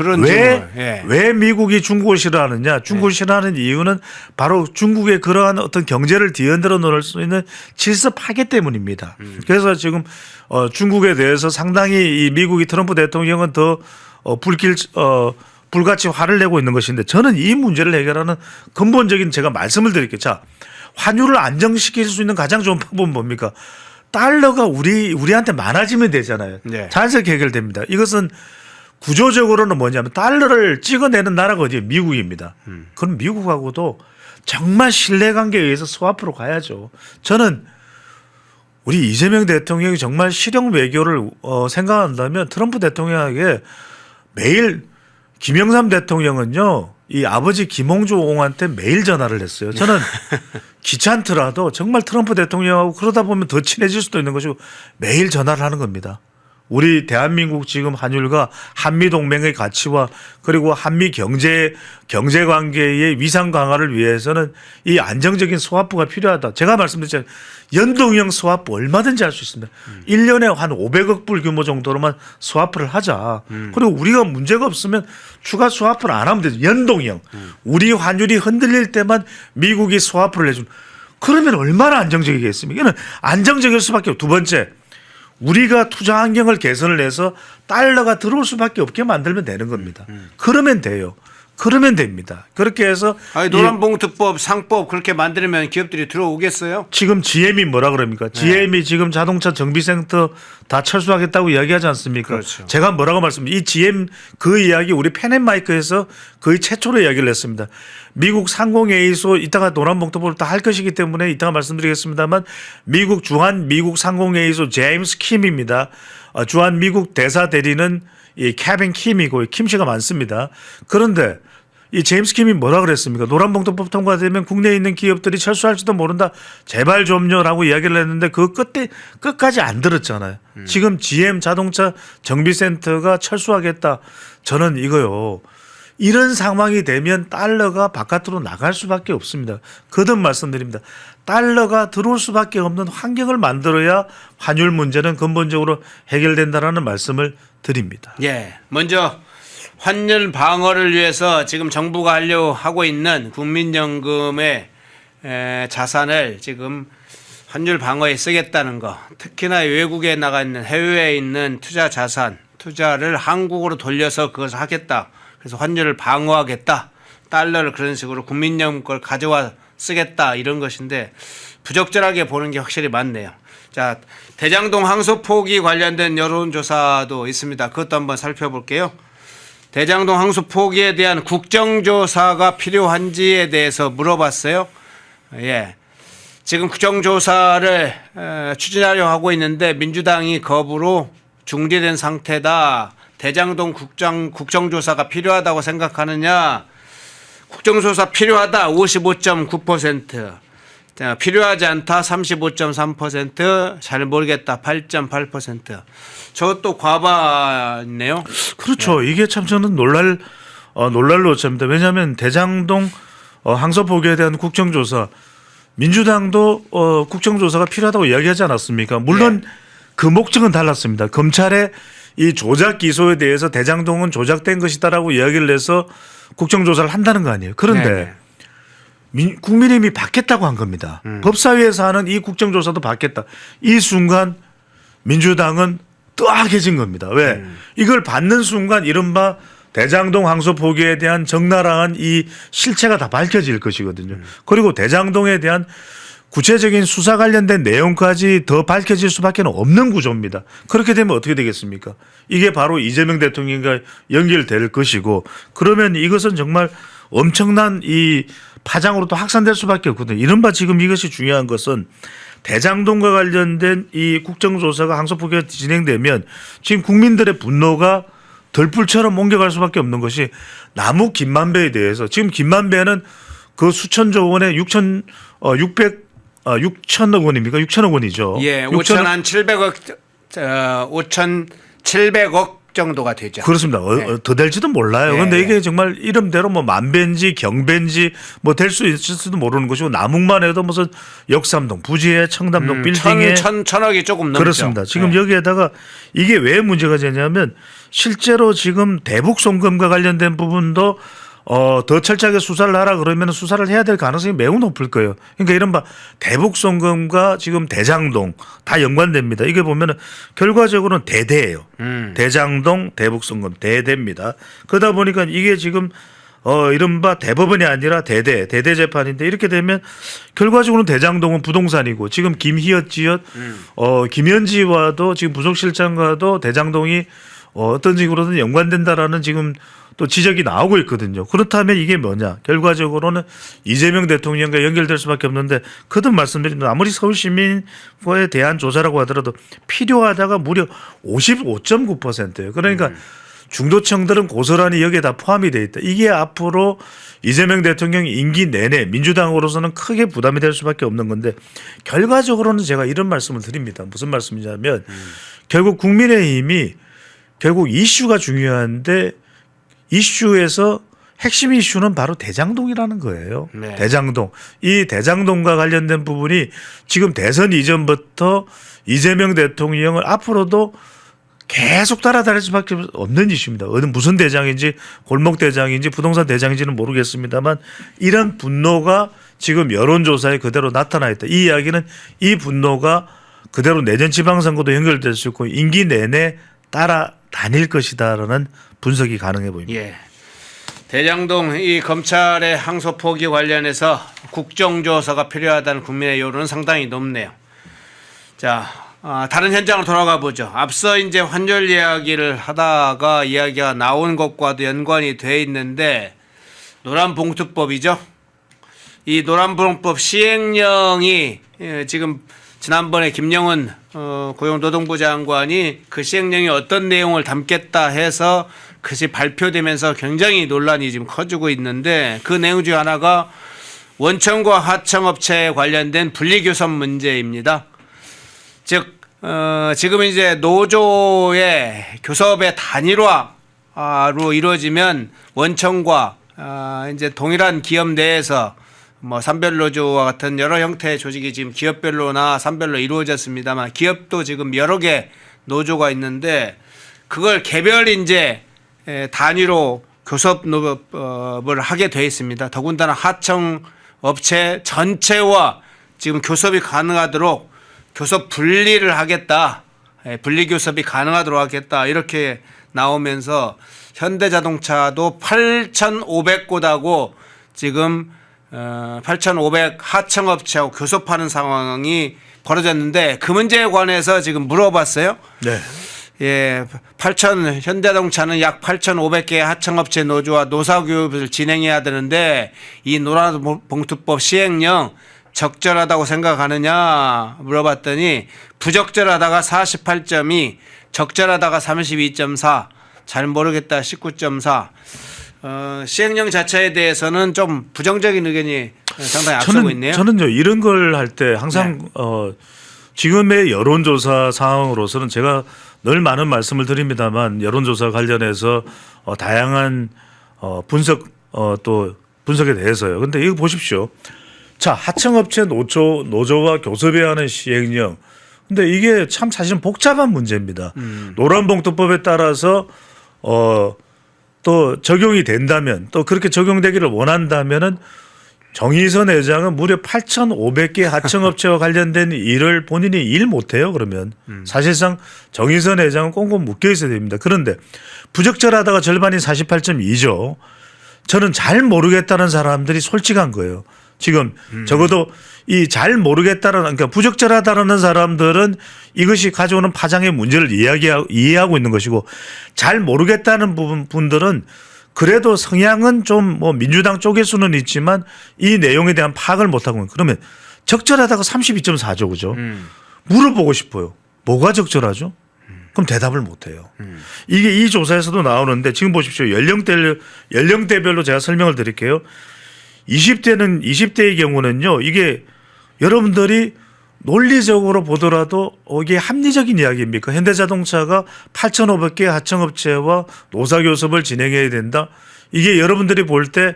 왜 미국이 중국을 싫어하느냐. 중국을 싫어하는 이유는 바로 중국의 그러한 어떤 경제를 뒤흔들어 놓을 수 있는 질서 파괴 때문입니다. 그래서 지금 중국에 대해서 상당히 이 미국이 트럼프 대통령은 더 불같이 화를 내고 있는 것인데 저는 이 문제를 해결하는 근본적인 제가 말씀을 드릴게요. 자, 환율을 안정시킬 수 있는 가장 좋은 방법은 뭡니까? 달러가 우리한테 많아지면 되잖아요.
네.
자연스럽게 해결됩니다. 이것은 구조적으로는 뭐냐면 달러를 찍어내는 나라가 어디예요? 미국입니다. 그럼 미국하고도 정말 신뢰관계에 의해서 스와프로 가야죠. 저는 우리 이재명 대통령이 정말 실용 외교를 생각한다면 트럼프 대통령에게 매일 김영삼 대통령은요. 이 아버지 김홍주옹한테 매일 전화를 했어요. 저는 귀찮더라도 정말 트럼프 대통령하고 그러다 보면 더 친해질 수도 있는 것이고 매일 전화를 하는 겁니다. 우리 대한민국 지금 환율과 한미동맹의 가치와 그리고 한미 경제 관계의 위상 강화를 위해서는 이 안정적인 스와프가 필요하다. 제가 말씀드렸잖아요. 연동형 스와프 얼마든지 할 수 있습니다. 1년에 한 500억 불 규모 정도로만 스와프를 하자. 그리고 우리가 문제가 없으면 추가 스와프를 안 하면 되죠. 연동형. 우리 환율이 흔들릴 때만 미국이 스와프를 해주는. 그러면 얼마나 안정적이겠습니까? 이거는 안정적일 수밖에 없고. 두 번째. 우리가 투자 환경을 개선을 해서 달러가 들어올 수밖에 없게 만들면 되는 겁니다. 그러면 돼요. 그러면 됩니다. 그렇게 해서
노란봉투법, 상법 그렇게 만들면 기업들이 들어오겠어요?
지금 GM이 뭐라 그럽니까? GM이 지금 자동차 정비센터 다 철수하겠다고 이야기하지 않습니까?
그렇죠.
제가 뭐라고 말씀드립니다. 이 GM 그 이야기 우리 펜앤마이크에서 거의 최초로 이야기를 했습니다. 미국 상공회의소 이따가 노란봉투법을 다 할 것이기 때문에 이따가 말씀드리겠습니다만 주한 미국 상공회의소 제임스 킴입니다. 주한 미국 대사 대리는 이 케빈 킴이고 킴 씨가 많습니다. 그런데 이 제임스 킴이 뭐라 그랬습니까? 노란봉투법 통과되면 국내에 있는 기업들이 철수할지도 모른다. 제발 좀요라고 이야기를 했는데 그 끝까지 안 들었잖아요. 지금 GM 자동차 정비센터가 철수하겠다. 저는 이거요. 이런 상황이 되면 달러가 바깥으로 나갈 수밖에 없습니다. 거듭 말씀드립니다. 달러가 들어올 수밖에 없는 환경을 만들어야 환율 문제는 근본적으로 해결된다라는 말씀을 드립니다.
예. 먼저 환율 방어를 위해서 지금 정부가 하려고 하고 있는 국민연금의 자산을 지금 환율 방어에 쓰겠다는 거, 특히나 외국에 나가 있는 해외에 있는 투자 자산, 투자를 한국으로 돌려서 그것을 하겠다. 그래서 환율을 방어하겠다. 달러를 그런 식으로 국민연금 걸 가져와 쓰겠다 이런 것인데 부적절하게 보는 게 확실히 많네요. 자, 대장동 항소 포기 관련된 여론조사도 있습니다. 그것도 한번 살펴볼게요. 대장동 항소 포기에 대한 국정조사가 필요한지에 대해서 물어봤어요. 예. 지금 국정조사를 추진하려 하고 있는데 민주당이 거부로 중지된 상태다. 대장동 국정조사가 필요하다고 생각하느냐? 국정조사 필요하다 55.9%, 필요하지 않다 35.3%, 잘 모르겠다 8.8%. 저것도 과반이네요.
그렇죠. 이게 참 저는 놀랄 노점입니다. 왜냐하면 대장동 항소 포기에 대한 국정조사, 민주당도 국정조사가 필요하다고 이야기하지 않았습니까? 물론 그 목적은 달랐습니다. 검찰의 이 조작 기소에 대해서 대장동은 조작된 것이다라고 이야기를 해서 국정조사를 한다는 거 아니에요. 그런데 국민의힘이 받겠다고 한 겁니다. 법사위에서 하는 이 국정조사도 받겠다. 이 순간 민주당은 뜨악해진 겁니다. 왜? 이걸 받는 순간 이른바 대장동 항소 포기에 대한 적나라한 이 실체가 다 밝혀질 것이거든요. 그리고 대장동에 대한 구체적인 수사 관련된 내용까지 더 밝혀질 수밖에 없는 구조입니다. 그렇게 되면 어떻게 되겠습니까? 이게 바로 이재명 대통령과 연결될 것이고, 그러면 이것은 정말 엄청난 이 파장으로 또 확산될 수밖에 없거든요. 이른바 지금 이것이 중요한 것은 대장동과 관련된 이 국정조사가 항소 포기가 진행되면 지금 국민들의 분노가 덜불처럼 옮겨갈 수밖에 없는 것이 남욱 김만배에 대해서, 지금 김만배는 그 수천조 원에 6천억 원입니까? 6천억 원이죠.
예, 5,700억 정도가 되죠.
그렇습니다. 더 될지도 몰라요. 그런데 이게 정말 이름대로 뭐 만배인지 경배인지 뭐 될 수 있을지도 모르는 것이고, 남욱만 해도 무슨 역삼동, 부지에 청담동 빌딩에
천억이 조금 넘죠.
그렇습니다. 지금 여기에다가 이게 왜 문제가 되냐면 실제로 지금 대북 송금과 관련된 부분도 더 철저하게 수사를 하라 그러면 수사를 해야 될 가능성이 매우 높을 거예요. 그러니까 이른바 대북 송금과 지금 대장동 다 연관됩니다. 이게 보면은 결과적으로는 대대예요. 대장동, 대북 송금 대대입니다. 그러다 보니까 이게 지금 이른바 대법원이 아니라 대대 재판인데, 이렇게 되면 결과적으로는 대장동은 부동산이고, 지금 김희엽 지역 김현지와도 지금 부속실장과도 대장동이 어떤 식으로든 연관된다라는 지금 또 지적이 나오고 있거든요. 그렇다면 이게 뭐냐? 결과적으로는 이재명 대통령과 연결될 수밖에 없는데, 거듭 말씀드립니다. 아무리 서울시민과에 대한 조사라고 하더라도 필요하다가 무려 55.9%예요. 그러니까 중도층들은 고스란히 여기에 다 포함이 돼 있다. 이게 앞으로 이재명 대통령 임기 내내 민주당으로서는 크게 부담이 될 수밖에 없는 건데, 결과적으로는 제가 이런 말씀을 드립니다. 무슨 말씀이냐면 결국 국민의힘이 결국 이슈가 중요한데 이슈에서 핵심 이슈는 바로 대장동이라는 거예요. 네. 대장동. 이 대장동과 관련된 부분이 지금 대선 이전부터 이재명 대통령을 앞으로도 계속 따라다닐 수밖에 없는 이슈입니다. 무슨 대장인지, 골목 대장인지, 부동산 대장인지는 모르겠습니다만 이런 분노가 지금 여론조사에 그대로 나타나 있다. 이 이야기는 이 분노가 그대로 내년 지방선거도 연결될 수 있고 임기 내내 따라다닐 것이다라는 분석이 가능해 보입니다.
예. 대장동 이 검찰의 항소 포기 관련해서 국정조사가 필요하다는 국민의 여론은 상당히 높네요. 자, 다른 현장으로 돌아가 보죠. 앞서 이제 환율 이야기를 하다가 이야기가 나온 것과도 연관이 돼 있는데, 노란봉투법이죠. 이 노란봉투법 시행령이 지금 지난번에 김영은 고용노동부 장관이 그 시행령이 어떤 내용을 담겠다 해서 그것이 발표되면서 굉장히 논란이 지금 커지고 있는데, 그 내용 중 하나가 원청과 하청업체에 관련된 분리교섭 문제입니다. 즉 지금 이제 노조의 교섭의 단일화로 이루어지면 원청과 이제 동일한 기업 내에서 뭐 산별노조와 같은 여러 형태의 조직이 지금 기업별로나 산별로 이루어졌습니다만, 기업도 지금 여러 개 노조가 있는데 그걸 개별 이제 단위로 교섭을 하게 돼 있습니다. 더군다나 하청 업체 전체와 지금 교섭이 가능하도록 교섭 분리를 하겠다. 분리 교섭이 가능하도록 하겠다. 이렇게 나오면서 현대자동차도 8,500곳하고 지금 8,500 하청업체하고 교섭하는 상황이 벌어졌는데 그 문제에 관해서 지금 물어봤어요.
네.
예, 현대자동차는 약 8,500개의 하청업체 노조와 노사교섭을 진행해야 되는데 이 노란봉투법 시행령 적절하다고 생각하느냐 물어봤더니 부적절하다가 48.2, 적절하다가 32.4, 잘 모르겠다 19.4. 시행령 자체에 대해서는 좀 부정적인 의견이 상당히 앞서고 있네요.
저는요 이런 걸 할 때 항상 지금의 여론조사 상황으로서는 제가 늘 많은 말씀을 드립니다만 여론조사 관련해서 다양한 또 분석에 대해서요. 근데 이거 보십시오. 자, 하청업체 노조와 교섭해야 하는 시행령. 근데 이게 참 사실은 복잡한 문제입니다. 노란봉투법에 따라서 또 적용이 된다면 또 그렇게 적용되기를 원한다면은 정의선 회장은 무려 8,500개 하청업체와 관련된 일을 본인이 일 못해요. 그러면 사실상 정의선 회장은 꽁꽁 묶여 있어야 됩니다. 그런데 부적절하다가 절반이 48.2죠. 저는 잘 모르겠다는 사람들이 솔직한 거예요. 지금 적어도 이 잘 모르겠다는 그러니까 부적절하다는 사람들은 이것이 가져오는 파장의 문제를 이해하고 있는 것이고 잘 모르겠다는 분들은 그래도 성향은 좀 뭐 민주당 쪽일 수는 있지만 이 내용에 대한 파악을 못하고 있는 그러면 적절하다가 32.4죠. 그죠? 물어보고 싶어요. 뭐가 적절하죠? 그럼 대답을 못해요. 이게 이 조사에서도 나오는데 지금 보십시오. 연령대별로 제가 설명을 드릴게요. 20대의 경우는요. 이게 여러분들이 논리적으로 보더라도 이게 합리적인 이야기입니까? 현대자동차가 8,500개 하청업체와 노사교섭을 진행해야 된다. 이게 여러분들이 볼 때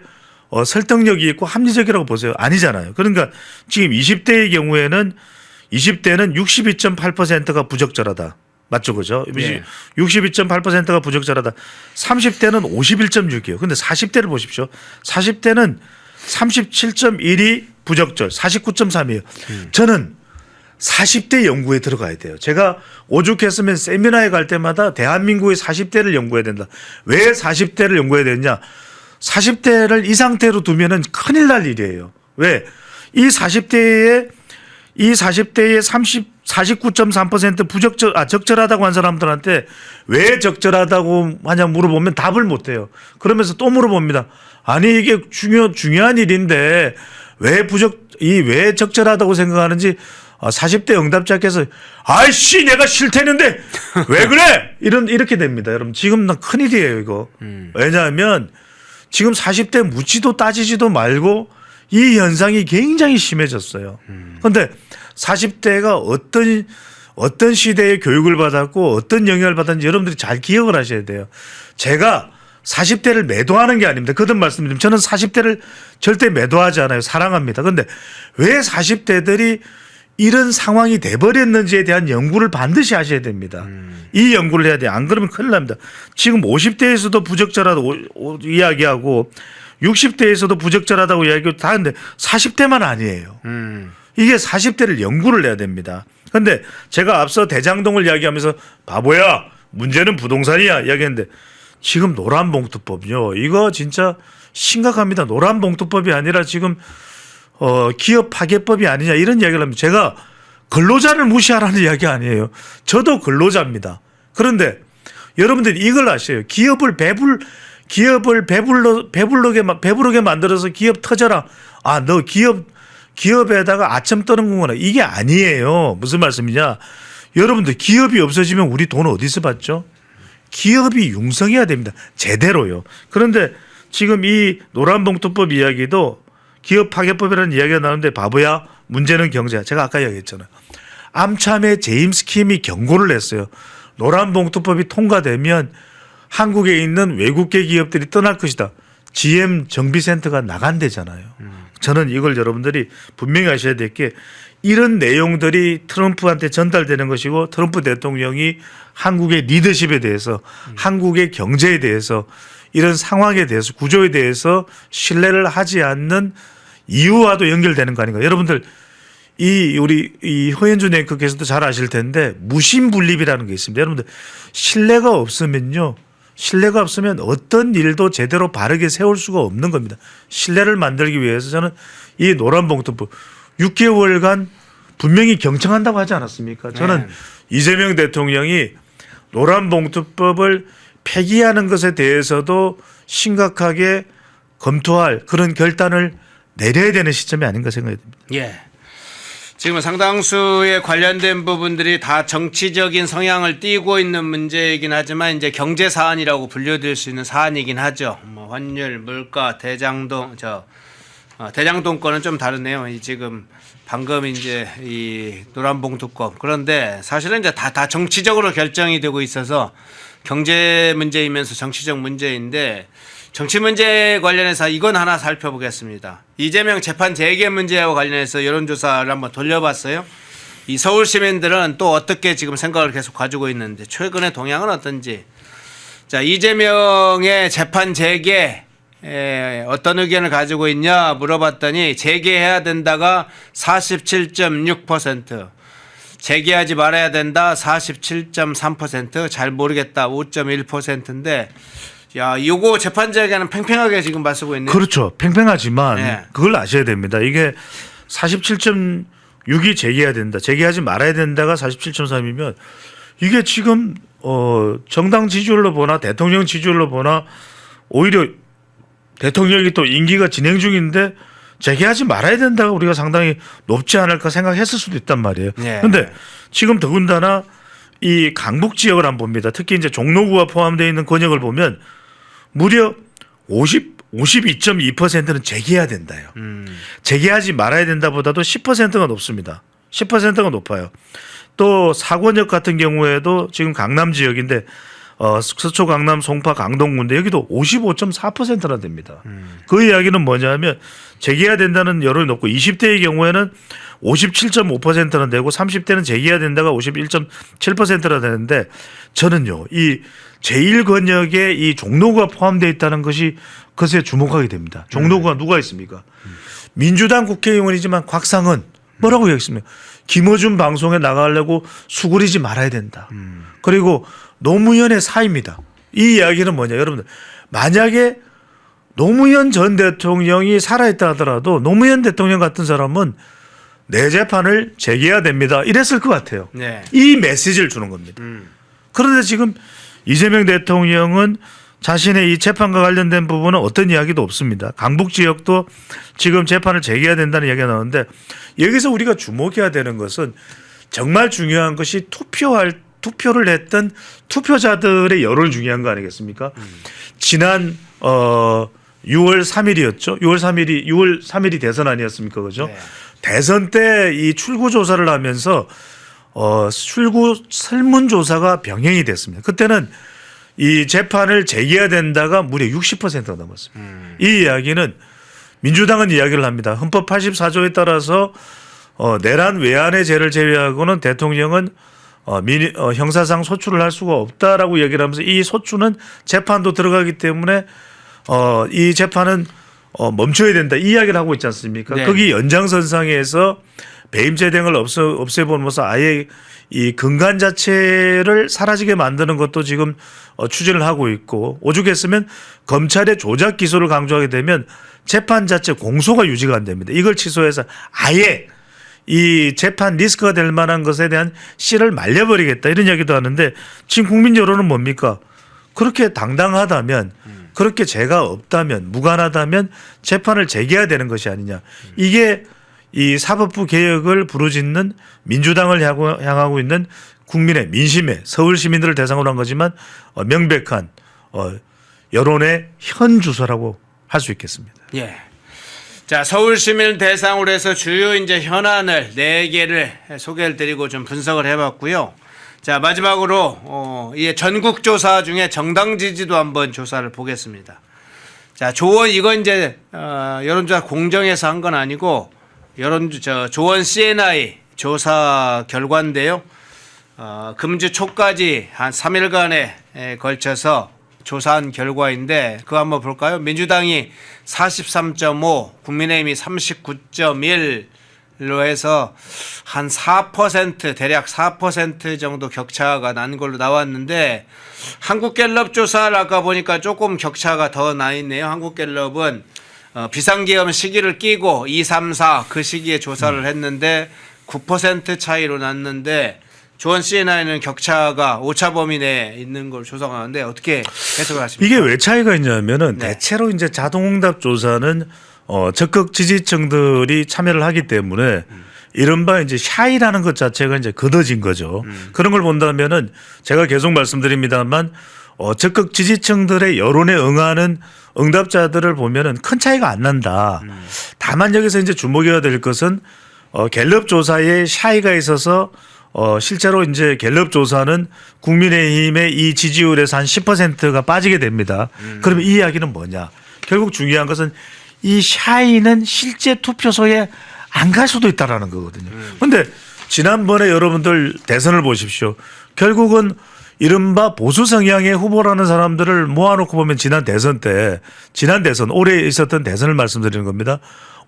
설득력이 있고 합리적이라고 보세요. 아니잖아요. 그러니까 지금 20대의 경우에는 20대는 62.8%가 부적절하다. 맞죠, 그죠?
네.
62.8%가 부적절하다. 30대는 51.6이에요. 근데 40대를 보십시오. 40대는 37.1이 부적절, 49.3이에요. 저는 40대 연구에 들어가야 돼요. 제가 오죽했으면 세미나에 갈 때마다 대한민국의 40대를 연구해야 된다. 왜 40대를 연구해야 되느냐? 40대를 이 상태로 두면은 큰일 날 일이에요. 왜? 이 40대의 49.3% 적절하다고 한 사람들한테 왜 적절하다고 하냐 물어보면 답을 못 해요. 그러면서 또 물어봅니다. 아니 이게 중요한 일인데 왜 적절하다고 생각하는지 40대 응답자께서 아이씨 내가 싫대는데 왜 그래? 이렇게 됩니다. 여러분 지금 나 큰일이에요 이거. 왜냐하면 지금 40대 묻지도 따지지도 말고 이 현상이 굉장히 심해졌어요. 그런데 40대가 어떤 시대에 교육을 받았고 어떤 영향을 받았는지 여러분들이 잘 기억을 하셔야 돼요. 제가 40대를 매도하는 게 아닙니다. 거듭 말씀드리면 저는 40대를 절대 매도하지 않아요. 사랑합니다. 그런데 왜 40대들이 이런 상황이 돼버렸는지에 대한 연구를 반드시 하셔야 됩니다. 이 연구를 해야 돼요. 안 그러면 큰일 납니다. 지금 50대에서도 부적절하다고 이야기하고 60대에서도 부적절하다고 이야기하고 다 하는데 40대만 아니에요. 이게 40대를 연구를 해야 됩니다. 그런데 제가 앞서 대장동을 이야기하면서 바보야 문제는 부동산이야 이야기했는데 지금 노란봉투법요. 이거 진짜 심각합니다. 노란봉투법이 아니라 지금 기업 파괴법이 아니냐 이런 이야기를 합니다. 제가 근로자를 무시하라는 이야기 아니에요. 저도 근로자입니다. 그런데 여러분들이 이걸 아셔요. 기업을 배부르게 만들어서 기업 터져라. 아, 너 기업에다가 아첨 떠는구나. 이게 아니에요. 무슨 말씀이냐. 여러분들 기업이 없어지면 우리 돈 어디서 받죠? 기업이 융성해야 됩니다. 제대로요. 그런데 지금 이 노란봉투법 이야기도 기업 파괴법이라는 이야기가 나오는데 바보야 문제는 경제야. 제가 아까 이야기했잖아요. 암참의 제임스 킴이 경고를 했어요. 노란봉투법이 통과되면 한국에 있는 외국계 기업들이 떠날 것이다. GM 정비센터가 나간대잖아요. 저는 이걸 여러분들이 분명히 아셔야 될 게 이런 내용들이 트럼프한테 전달되는 것이고 트럼프 대통령이 한국의 리더십에 대해서 한국의 경제에 대해서 이런 상황에 대해서 구조에 대해서 신뢰를 하지 않는 이유와도 연결되는 거 아닌가. 여러분들 우리 이 허현준 앵커께서도 잘 아실 텐데 무심분립이라는 게 있습니다. 여러분들 신뢰가 없으면 어떤 일도 제대로 바르게 세울 수가 없는 겁니다. 신뢰를 만들기 위해서 저는 이 노란봉투법 6개월간 분명히 경청한다고 하지 않았습니까? 저는 이재명 대통령이 노란봉투법을 폐기하는 것에 대해서도 심각하게 검토할 그런 결단을 내려야 되는 시점이 아닌가 생각이 듭니다.
예. 지금 상당수의 관련된 부분들이 다 정치적인 성향을 띠고 있는 문제이긴 하지만 이제 경제 사안이라고 분류될 수 있는 사안이긴 하죠. 뭐 환율, 물가, 대장동 건은 좀 다르네요. 지금 방금 이제 이 노란봉투법 그런데 사실은 이제 다 정치적으로 결정이 되고 있어서 경제 문제이면서 정치적 문제인데. 정치 문제 관련해서 이건 하나 살펴보겠습니다. 이재명 재판 재개 문제와 관련해서 여론조사를 한번 돌려봤어요. 이 서울 시민들은 또 어떻게 지금 생각을 계속 가지고 있는데 최근의 동향은 어떤지. 자, 이재명의 재판 재개 어떤 의견을 가지고 있냐 물어봤더니 재개해야 된다가 47.6%, 재개하지 말아야 된다 47.3%, 잘 모르겠다 5.1%인데 야, 요거 재판 재개는 팽팽하게 지금 맞서고 있네요.
그렇죠. 팽팽하지만
네.
그걸 아셔야 됩니다. 이게 47.6이 재개해야 된다. 재개하지 말아야 된다가 47.3이면 이게 지금 정당 지지율로 보나 대통령 지지율로 보나 오히려 대통령이 또 임기가 진행 중인데 재개하지 말아야 된다가 우리가 상당히 높지 않을까 생각했을 수도 있단 말이에요. 그런데
네.
지금 더군다나 이 강북 지역을 한번 봅니다. 특히 이제 종로구가 포함되어 있는 권역을 보면 무려 52.2%는 재개해야 된다요. 재개하지 말아야 된다보다도 10%가 높습니다. 10%가 높아요. 또 사권역 같은 경우에도 지금 강남 지역인데 서초 강남 송파 강동구인데 여기도 55.4%나 됩니다. 그 이야기는 뭐냐면 재개해야 된다는 여론이 높고 20대의 경우에는 57.5%나 되고 30대는 재개해야 된다가 51.7%나 되는데 저는요 이 제1권역에 이 종로구가 포함되어 있다는 것이 그것에 주목하게 됩니다. 종로구가 누가 있습니까? 민주당 국회의원이지만 곽상은 뭐라고 얘기했습니까? 김어준 방송에 나가려고 수그리지 말아야 된다. 그리고 노무현의 사입니다. 이 이야기는 뭐냐 여러분들 만약에 노무현 전 대통령이 살아있다 하더라도 노무현 대통령 같은 사람은 내 재판을 재개해야 됩니다. 이랬을 것 같아요.
네.
이 메시지를 주는 겁니다. 그런데 지금 이재명 대통령은 자신의 이 재판과 관련된 부분은 어떤 이야기도 없습니다. 강북 지역도 지금 재판을 재개해야 된다는 이야기가 나오는데 여기서 우리가 주목해야 되는 것은 정말 중요한 것이 투표를 했던 투표자들의 여론이 중요한 거 아니겠습니까? 지난 6월 3일이었죠. 6월 3일이 대선 아니었습니까? 그죠?
네.
대선 때 이 출구 조사를 하면서 출구 설문조사가 병행이 됐습니다. 그때는 이 재판을 재개해야 된다가 무려 60%가 넘었습니다. 이 이야기는 민주당은 이야기를 합니다. 헌법 84조에 따라서 내란 외환의 죄를 제외하고는 대통령은 형사상 소추를 할 수가 없다라고 얘기를 하면서 이 소추는 재판도 들어가기 때문에 이 재판은 멈춰야 된다 이 이야기를 하고 있지 않습니까?
네.
거기 연장선상에서 배임죄 등을 없애보면서 아예 이 근간 자체를 사라지게 만드는 것도 지금 추진을 하고 있고 오죽했으면 검찰의 조작 기소를 강조하게 되면 재판 자체 공소가 유지가 안 됩니다. 이걸 취소해서 아예 이 재판 리스크가 될 만한 것에 대한 씨를 말려버리겠다 이런 이야기도 하는데 지금 국민 여론은 뭡니까? 그렇게 당당하다면 그렇게 죄가 없다면 무관하다면 재판을 재개해야 되는 것이 아니냐. 이게 이 사법부 개혁을 부르짖는 민주당을 향하고 있는 국민의 민심의 서울 시민들을 대상으로 한 거지만 명백한 여론의 현 주소라고 할 수 있겠습니다.
예. 자, 서울 시민을 대상으로 해서 주요 이제 현안을 4개를 소개를 드리고 좀 분석을 해봤고요. 자, 마지막으로 이 전국 조사 중에 정당 지지도 한번 조사를 보겠습니다. 자, 이건 이제 여론조사 공정에서 한 건 아니고 조원 CNI 조사 결과인데요. 금주 초까지 한 3일간에 걸쳐서 조사한 결과인데 그거 한번 볼까요? 민주당이 43.5, 국민의힘이 39.1, 로 해서 한 4% 대략 4% 정도 격차가 난 걸로 나왔는데 한국갤럽 조사를 아까 보니까 조금 격차가 더 나 있네요. 한국갤럽은 비상계엄 시기를 끼고 2, 3, 4 그 시기에 조사를 했는데 9% 차이로 났는데 조원 CNI는 격차가 오차 범위 내에 있는 걸 조사하는데 어떻게 해석을 하십니까?
이게 왜 차이가 있냐면은
네.
대체로 이제 자동응답 조사는 적극 지지층들이 참여를 하기 때문에 이른바 이제 샤이라는 것 자체가 이제 걷어진 거죠. 그런 걸 본다면은 제가 계속 말씀드립니다만 적극 지지층들의 여론에 응하는 응답자들을 보면은 큰 차이가 안 난다. 다만 여기서 이제 주목해야 될 것은 갤럽 조사에 샤이가 있어서 실제로 이제 갤럽 조사는 국민의힘의 이 지지율에서 한 10%가 빠지게 됩니다. 그러면 이 이야기는 뭐냐? 결국 중요한 것은 이 샤이는 실제 투표소에 안 갈 수도 있다라는 거거든요. 그런데 지난번에 여러분들 대선을 보십시오. 결국은 이른바 보수 성향의 후보라는 사람들을 모아놓고 보면 지난 대선 올해 있었던 대선을 말씀드리는 겁니다.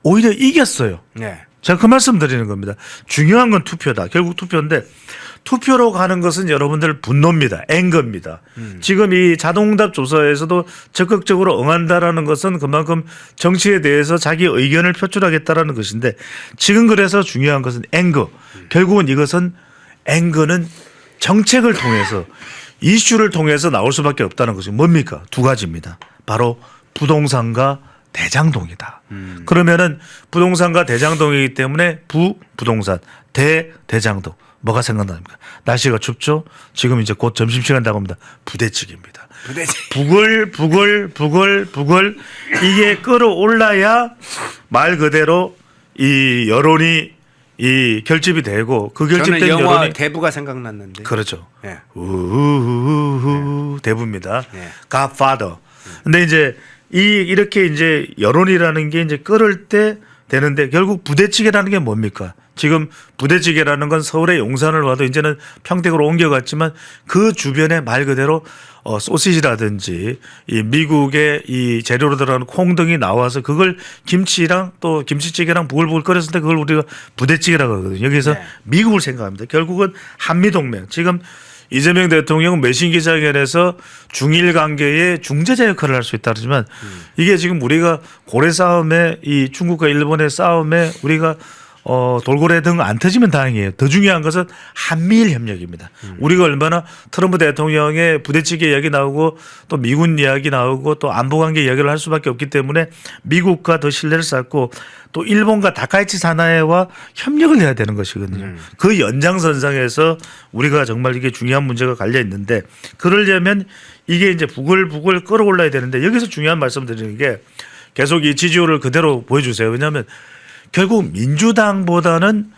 오히려 이겼어요.
네.
제가 그 말씀 드리는 겁니다. 중요한 건 투표다. 결국 투표인데 투표로 가는 것은 여러분들 분노입니다. 앵거입니다. 지금 이 자동응답 조사에서도 적극적으로 응한다라는 것은 그만큼 정치에 대해서 자기 의견을 표출하겠다라는 것인데 지금 그래서 중요한 것은 앵거. 결국은 이것은 앵거는 정책을 통해서 이슈를 통해서 나올 수밖에 없다는 것이 뭡니까? 두 가지입니다. 바로 부동산과 대장동이다. 그러면은 부동산과 대장동이기 때문에 부동산, 대장동. 뭐가 생각납니까? 날씨가 춥죠? 지금 이제 곧 점심시간 다가옵니다. 부대찌개입니다. 부글 이게 끌어올라야 말 그대로 이 여론이 이 결집이 되고 그 결집된
저는 영화
여론이
대부가 생각났는데.
그렇죠.
네.
우우우우 대부입니다.
네.
Godfather. 근데 이제 이렇게 이제 여론이라는 게 이제 끌을 때 되는데 결국 부대찌개라는 게 뭡니까? 지금 부대찌개라는 건 서울의 용산을 와도 이제는 평택으로 옮겨갔지만 그 주변에 말 그대로 소시지라든지 이 미국의 이 재료로 들어가는 콩 등이 나와서 그걸 김치랑 또 김치찌개랑 부글부글 끓였을 때 그걸 우리가 부대찌개라고 하거든요. 여기서
네.
미국을 생각합니다. 결국은 한미동맹 지금 이재명 대통령은 매신 기자회견에서 중일 관계의 중재자 역할을 할 수 있다 그러지만 이게 지금 우리가 고래 싸움에 이 중국과 일본의 싸움에 우리가 돌고래 등 안 터지면 다행이에요. 더 중요한 것은 한미일 협력입니다. 우리가 얼마나 트럼프 대통령의 부대찌개 이야기 나오고 또 미군 이야기 나오고 또 안보관계 이야기를 할 수밖에 없기 때문에 미국과 더 신뢰를 쌓고 또 일본과 다카이치 사나이와 협력을 해야 되는 것이거든요. 그 연장선상에서 우리가 정말 이게 중요한 문제가 갈려 있는데 그러려면 이게 이제 부글부글 끌어올라야 되는데 여기서 중요한 말씀 드리는 게 계속 이 지지율을 그대로 보여주세요. 왜냐하면 결국 민주당보다는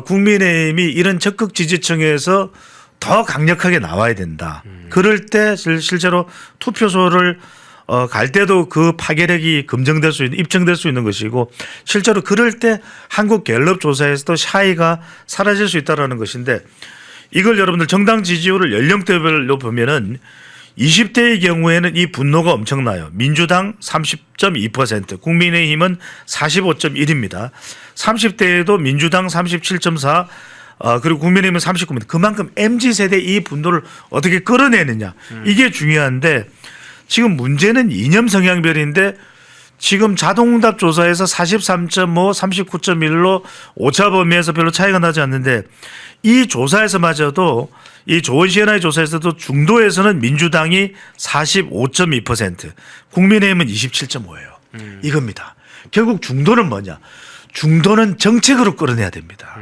국민의힘이 이런 적극 지지층에서 더 강력하게 나와야 된다. 그럴 때 실제로 투표소를 갈 때도 그 파괴력이 입증될 수 있는 것이고 실제로 그럴 때 한국 갤럽 조사에서도 샤이가 사라질 수 있다는 것인데 이걸 여러분들 정당 지지율을 연령대별로 보면은 20대의 경우에는 이 분노가 엄청나요. 민주당 30.2%, 국민의힘은 45.1입니다. 30대에도 민주당 37.4, 그리고 국민의힘은 39입니다. 그만큼 MZ세대 이 분노를 어떻게 끌어내느냐. 이게 중요한데 지금 문제는 이념 성향별인데 지금 자동응답 조사에서 43.5, 39.1로 오차 범위에서 별로 차이가 나지 않는데 이 조사에서마저도 이 조원 CNI 조사에서도 중도에서는 민주당이 45.2%, 국민의힘은 27.5예요. 이겁니다. 결국 중도는 뭐냐? 중도는 정책으로 끌어내야 됩니다.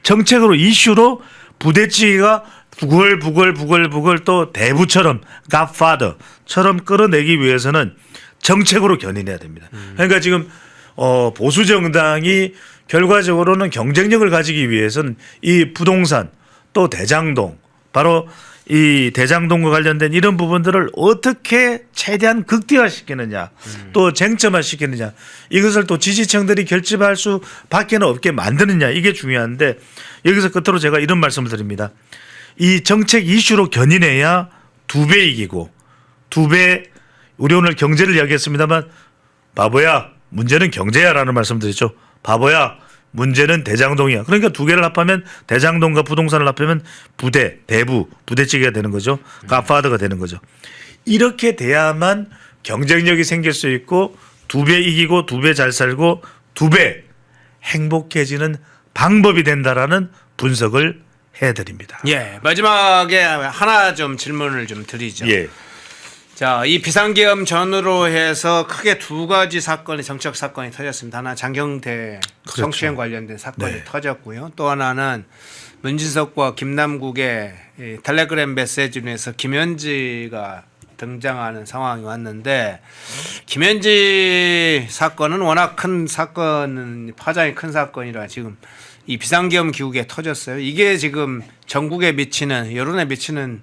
정책으로 이슈로 부대찌개가 부글부글 또 대부처럼 Godfather처럼 끌어내기 위해서는 정책으로 견인해야 됩니다. 그러니까 지금 보수 정당이 결과적으로는 경쟁력을 가지기 위해서는 이 부동산 또 대장동 바로 이 대장동과 관련된 이런 부분들을 어떻게 최대한 극대화시키느냐 또 쟁점화시키느냐 이것을 또 지지층들이 결집할 수밖에 없게 만드느냐 이게 중요한데 여기서 끝으로 제가 이런 말씀을 드립니다. 이 정책 이슈로 견인해야 2배 이기고 2배 우리 오늘 경제를 이야기했습니다만 바보야 문제는 경제야라는 말씀 드리죠. 바보야 문제는 대장동이야. 그러니까 두 개를 합하면 대장동과 부동산을 합하면 부대, 대부, 부대찌개가 되는 거죠. 갓파더가 되는 거죠. 이렇게 돼야만 경쟁력이 생길 수 있고 2배 이기고 2배 잘 살고 2배 행복해지는 방법이 된다라는 분석을 해드립니다.
예, 마지막에 하나 좀 질문을 좀 드리죠.
예.
자, 이 비상계엄 전후로 해서 크게 두 가지 사건이 정치적 사건이 터졌습니다. 하나 장경태
그렇죠.
성추행 관련된 사건이
네.
터졌고요. 또 하나는 문진석과 김남국의 이 텔레그램 메시지로 해서 김현지가 등장하는 상황이 왔는데 김현지 사건은 워낙 큰 사건은 파장이 큰 사건이라 지금 이 비상계엄 기후에 터졌어요. 이게 지금 전국에 미치는 여론에 미치는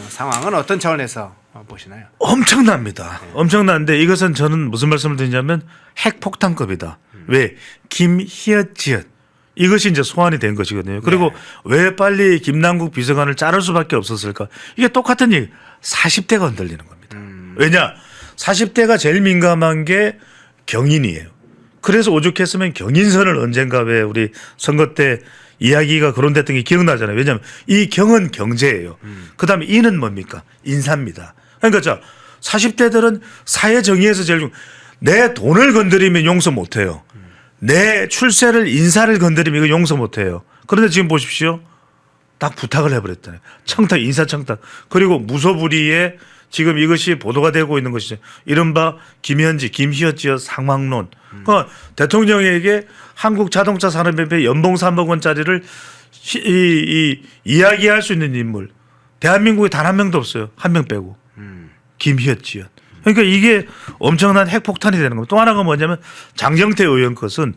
상황은 어떤 차원에서 보시나요?
엄청납니다. 엄청난데 이것은 저는 무슨 말씀을 드리냐면 핵폭탄급이다. 왜? 김희엇지엇 이것이 이제 소환이 된 것이거든요. 그리고 왜 빨리 김남국 비서관을 자를 수밖에 없었을까? 이게 똑같은 얘기. 40대가 흔들리는 겁니다. 왜냐? 40대가 제일 민감한 게 경인이에요. 그래서 오죽했으면 경인선을 언젠가 왜 우리 선거 때 이야기가 거론됐던 게 기억나잖아요. 왜냐하면 이 경은 경제예요. 그다음에 이는 뭡니까? 인사입니다. 그러니까 자 40대들은 사회 정의에서 제일 내 돈을 건드리면 용서 못해요. 내 출세를 인사를 건드리면 이거 용서 못해요. 그런데 지금 보십시오. 딱 부탁을 해버렸잖아요. 청탁, 인사청탁. 그리고 무소불위에 지금 이것이 보도가 되고 있는 것이죠. 이른바 김현지, 김희엇지어 상황론. 그러니까 대통령에게 한국 자동차 산업협회 연봉 3억 원짜리를 이야기할 수 있는 인물. 대한민국에 단 한 명도 없어요. 한 명 빼고. 김희엇지어. 그러니까 이게 엄청난 핵폭탄이 되는 겁니다. 또 하나가 뭐냐면 장경태 의원 것은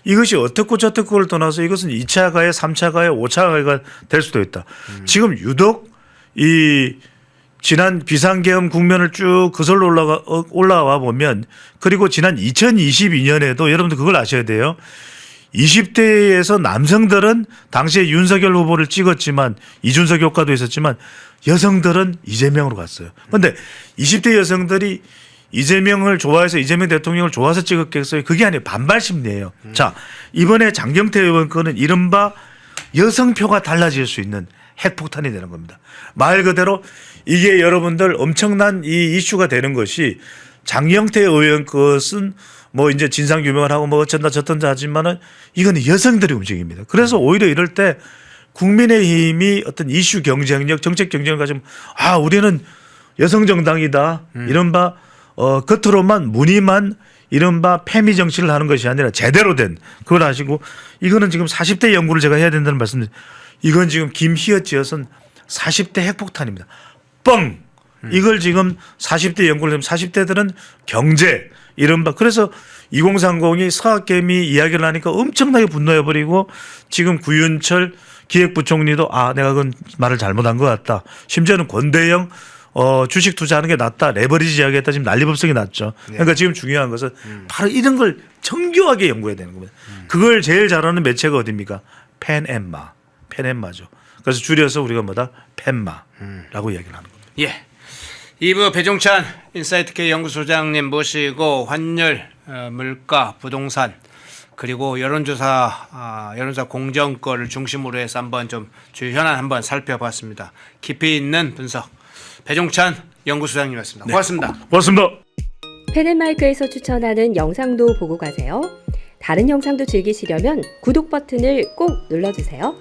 이것이 어떻고 저떻고를 떠나서 이것은 2차 가해, 3차 가해, 5차 가해가 될 수도 있다. 지금 유독 이 지난 비상계엄 국면을 쭉 거슬러 올라와 보면 그리고 지난 2022년에도 여러분들 그걸 아셔야 돼요. 20대에서 남성들은 당시에 윤석열 후보를 찍었지만 이준석 효과도 있었지만 여성들은 이재명으로 갔어요. 그런데 20대 여성들이 이재명을 좋아해서 이재명 대통령을 좋아서 찍었겠어요? 그게 아니에요. 반발 심리예요. 자, 이번에 장경태 의원 거는 이른바 여성표가 달라질 수 있는 핵폭탄이 되는 겁니다. 말 그대로 이게 여러분들 엄청난 이 이슈가 되는 것이 장경태 의원 것은 뭐 이제 진상 규명을 하고 뭐 어쩐다 저쩐다 하지만은 이거는 여성들의 움직임입니다. 그래서 오히려 이럴 때 국민의힘이 어떤 이슈 경쟁력, 정책 경쟁을 가지면 아, 우리는 여성 정당이다. 이른바 겉으로만 무늬만 이른바 패미 정치를 하는 것이 아니라 제대로 된 그걸 하시고 이거는 지금 40대 연구를 제가 해야 된다는 말씀인데 이건 지금 김희엇지엇은 40대 핵폭탄입니다. 뻥! 이걸 지금 40대 연구를 하면 40대들은 경제 이른바 그래서 2030이 서학개미 이야기를 하니까 엄청나게 분노해버리고 지금 구윤철 기획부총리도 아 내가 그건 말을 잘못한 것 같다. 심지어는 권대영 주식 투자하는 게 낫다. 레버리지 이야기했다. 지금 난리법석이 났죠. 그러니까 지금 중요한 것은 바로 이런 걸 정교하게 연구해야 되는 겁니다. 그걸 제일 잘하는 매체가 어디입니까? 펜엠마. 펜엠마죠. 그래서 줄여서 우리가 뭐다? 펜마라고 이야기를 하는 겁니다.
예. 2부 배종찬 인사이트K 연구소장님 모시고 환율, 물가, 부동산 그리고 여론조사 공정거를 중심으로 해서 한번 좀 주요 현안 한번 살펴봤습니다. 깊이 있는 분석 배종찬 연구소장님이었습니다. 고맙습니다.
고맙습니다.
펜앤마이크에서 추천하는 영상도 보고 가세요. 다른 영상도 즐기시려면 구독 버튼을 꼭 눌러주세요.